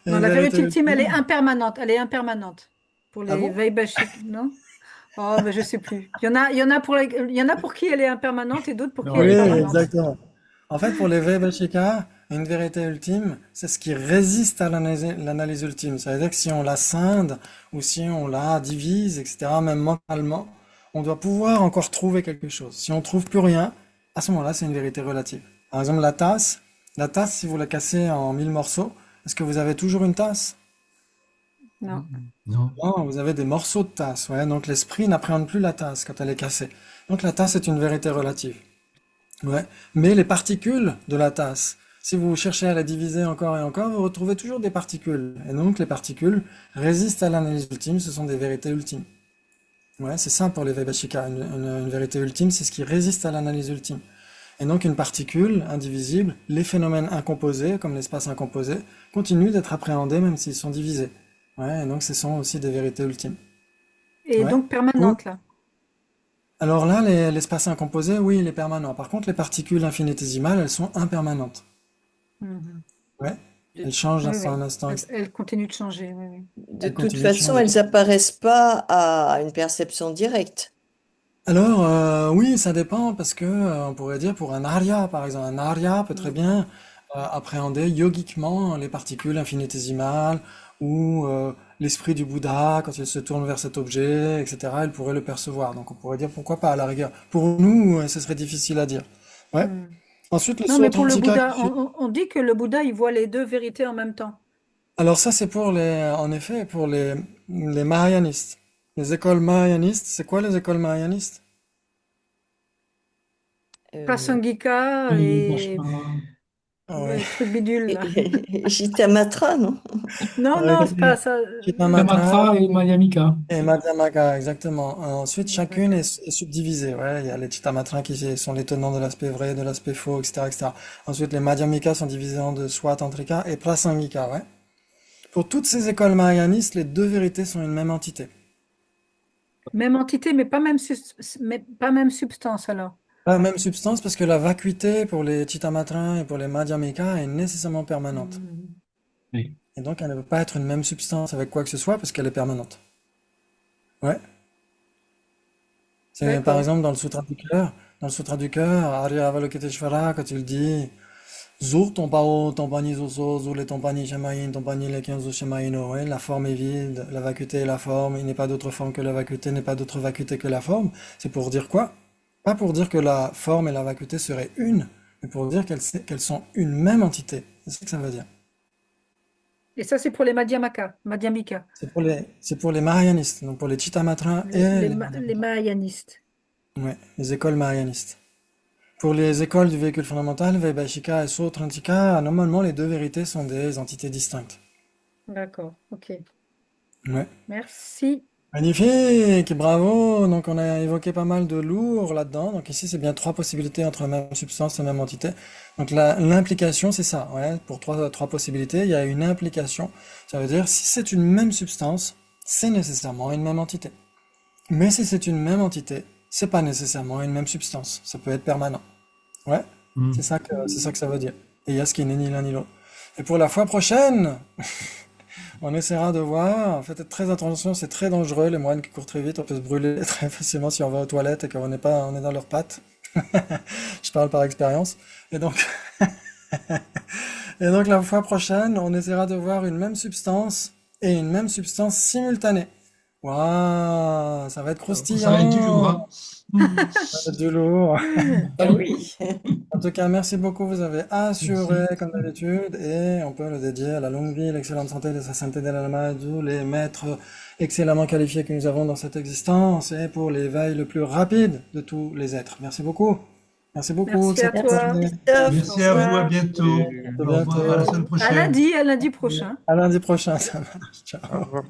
S5: Non,
S1: Une
S5: la
S1: vérité
S5: vérité ultime, elle est
S1: ultime?
S5: impermanente. Elle est impermanente. Pour
S1: Ah
S5: les
S1: bon?
S5: Vaibhashik, non? Oh, mais je sais plus. Il y en a pour qui elle est impermanente et d'autres pour qui
S4: Non,
S5: elle
S1: Oui,
S5: est
S4: et puis,
S5: permanente.
S1: exactement. En fait, pour les Vaibhashika, une vérité ultime, c'est ce qui résiste à l'analyse ultime. Ça veut dire que si on la scinde ou si on la divise, etc., même mentalement, on doit pouvoir encore trouver quelque chose. Si on trouve plus rien, à ce moment-là, c'est une vérité relative. Par exemple, la tasse, si vous la cassez en 1000 morceaux, est-ce que vous avez toujours une tasse?
S5: Non.
S4: non.
S1: Non, vous avez des morceaux de tasse, ouais. Donc l'esprit n'appréhende plus la tasse quand elle est cassée. Donc la tasse est une vérité relative. Ouais. Mais les particules de la tasse, si vous cherchez à la diviser encore et encore, vous retrouvez toujours des particules. Et donc les particules résistent à l'analyse ultime, ce sont des vérités ultimes. Ouais, c'est ça pour les Vaibhashika. Une vérité ultime, c'est ce qui résiste à l'analyse ultime. Et donc une particule indivisible, les phénomènes incomposés, comme l'espace incomposé, continuent d'être appréhendés même s'ils sont divisés. Ouais, et donc ce sont aussi des vérités ultimes.
S5: Et
S1: Ouais.
S5: donc
S1: Ou
S5: permanente là.
S1: Alors là, l'espace incomposé, oui, il est permanent. Par contre, les particules infinitésimales, elles sont impermanentes.
S5: Mhm.
S1: Ouais,
S3: De,
S1: elles changent
S5: Oui,
S1: d'instant
S5: oui.
S1: en instant, etc.
S5: Elle continue de changer. Oui,
S3: de
S1: Elles
S3: toute
S1: continuent de
S3: façon,
S1: changer.
S3: elles apparaissent pas à une perception directe.
S1: Alors, oui, ça dépend parce que on pourrait dire pour un arya, par exemple, un arya peut très bien appréhender yogiquement les particules infinitésimales ou l'esprit du Bouddha quand il se tourne vers cet objet, etc. Il pourrait le percevoir. Donc, on pourrait dire pourquoi pas à la rigueur. Pour nous, ce serait difficile à dire. Ouais.
S5: Hmm.
S1: Ensuite, le
S5: Non, mais pour le
S1: Suatrantika.
S5: Bouddha, on dit que le Bouddha, il voit les deux vérités en même temps.
S1: Alors ça, c'est pour en effet, pour les mahayanistes. Les écoles mahayanistes, c'est quoi les écoles mahayanistes?
S3: Euh,
S5: Prasangika
S2: Et
S5: et
S2: vachement.
S1: Ah ouais.
S5: le truc bidule, là.
S3: Jitamatra, non?
S5: Non, non, c'est pas ça.
S1: Chittamatra
S2: Kamatra et Madhyamika.
S1: et Madhyamaka, exactement. Ensuite, chacune
S5: D'accord.
S1: est subdivisée. Ouais, il y a les Chittamatras qui sont les tenants de l'aspect vrai, de l'aspect faux, etc., etc. Ensuite, les Madhyamika sont divisés en deux, Swatantrika et Prasangika, ouais. Pour toutes ces écoles mahayanistes, les deux vérités sont une même entité.
S5: Même entité, mais pas même substance, alors.
S1: La même substance parce que la vacuité pour les Chittamatras et pour les Madhyamika est nécessairement permanente.
S3: Hmm.
S2: Oui.
S1: Et donc, elle ne peut pas être une même substance avec quoi que ce soit parce qu'elle est permanente. Ouais. C'est par
S5: D'accord.
S1: exemple dans le Sutra du cœur, Arya Avalokiteshvara, quand il dit Zur Tompao, Tompani Zoso, Zur le Tompani Shemayin, Tompani le Kyanzo Shemaino. Ouais, la forme est vide, la vacuité est la forme, il n'est pas d'autre forme que la vacuité, n'est pas d'autre vacuité que la forme. C'est pour dire quoi? Pas pour dire que la forme et la vacuité seraient une, mais pour dire qu'elles sont une même entité. C'est ça que ça veut dire.
S5: Et ça, c'est pour les Madhyamika,
S1: C'est pour les Mahayanistes, donc pour les Chittamatras et les
S5: les
S1: Madhyamika.
S5: Mahayanistes.
S1: Ouais, les écoles Mahayanistes. Pour les écoles du véhicule fondamental, Vaibhashika et Sautrantika, normalement les deux vérités sont des entités distinctes.
S5: D'accord, ok.
S1: Ouais.
S5: Merci.
S1: Magnifique, bravo. Donc on a évoqué pas mal de lourds là-dedans. Donc ici c'est bien trois possibilités entre même substance et même entité. Donc l'implication c'est ça. Ouais, pour trois possibilités, il y a une implication. Ça veut dire si c'est une même substance, c'est nécessairement une même entité. Mais si c'est une même entité, c'est pas nécessairement une même substance. Ça peut être permanent. Ouais,
S4: Hmm.
S1: c'est ça que ça veut dire. Et il y a ce qui n'est ni l'un ni l'autre. Et pour la fois prochaine, on essaiera de voir. Faites très attention, c'est très dangereux. Les moines qui courent très vite, on peut se brûler très facilement si on va aux toilettes et qu'on n'est pas, on est dans leurs pattes. Je parle par expérience. Et donc, et donc la fois prochaine, on essaiera de voir une même substance et une même substance simultanée. Waouh, ça va être
S4: Ça va être du lourd, hein.
S1: croustillant. Ça va être du lourd.
S3: Ah oui.
S1: En tout cas, merci beaucoup, vous avez assuré
S4: Merci.
S1: comme d'habitude et on peut le dédier à la longue vie, l'excellente santé de sa sainteté d'Al les maîtres excellemment qualifiés que nous avons dans cette existence et pour l'éveil le plus rapide de tous les êtres. Merci beaucoup. Merci beaucoup,
S5: Merci à
S1: excellente
S3: Merci
S5: toi.
S1: journée.
S3: Christophe. Au
S4: Merci à vous, à
S3: revoir.
S4: bientôt.
S1: À
S6: Salut.
S1: très
S4: Au revoir, à la
S1: bientôt.
S4: semaine prochaine.
S5: À lundi prochain.
S1: À lundi prochain, ça marche.
S6: Au
S1: Ciao.
S6: revoir.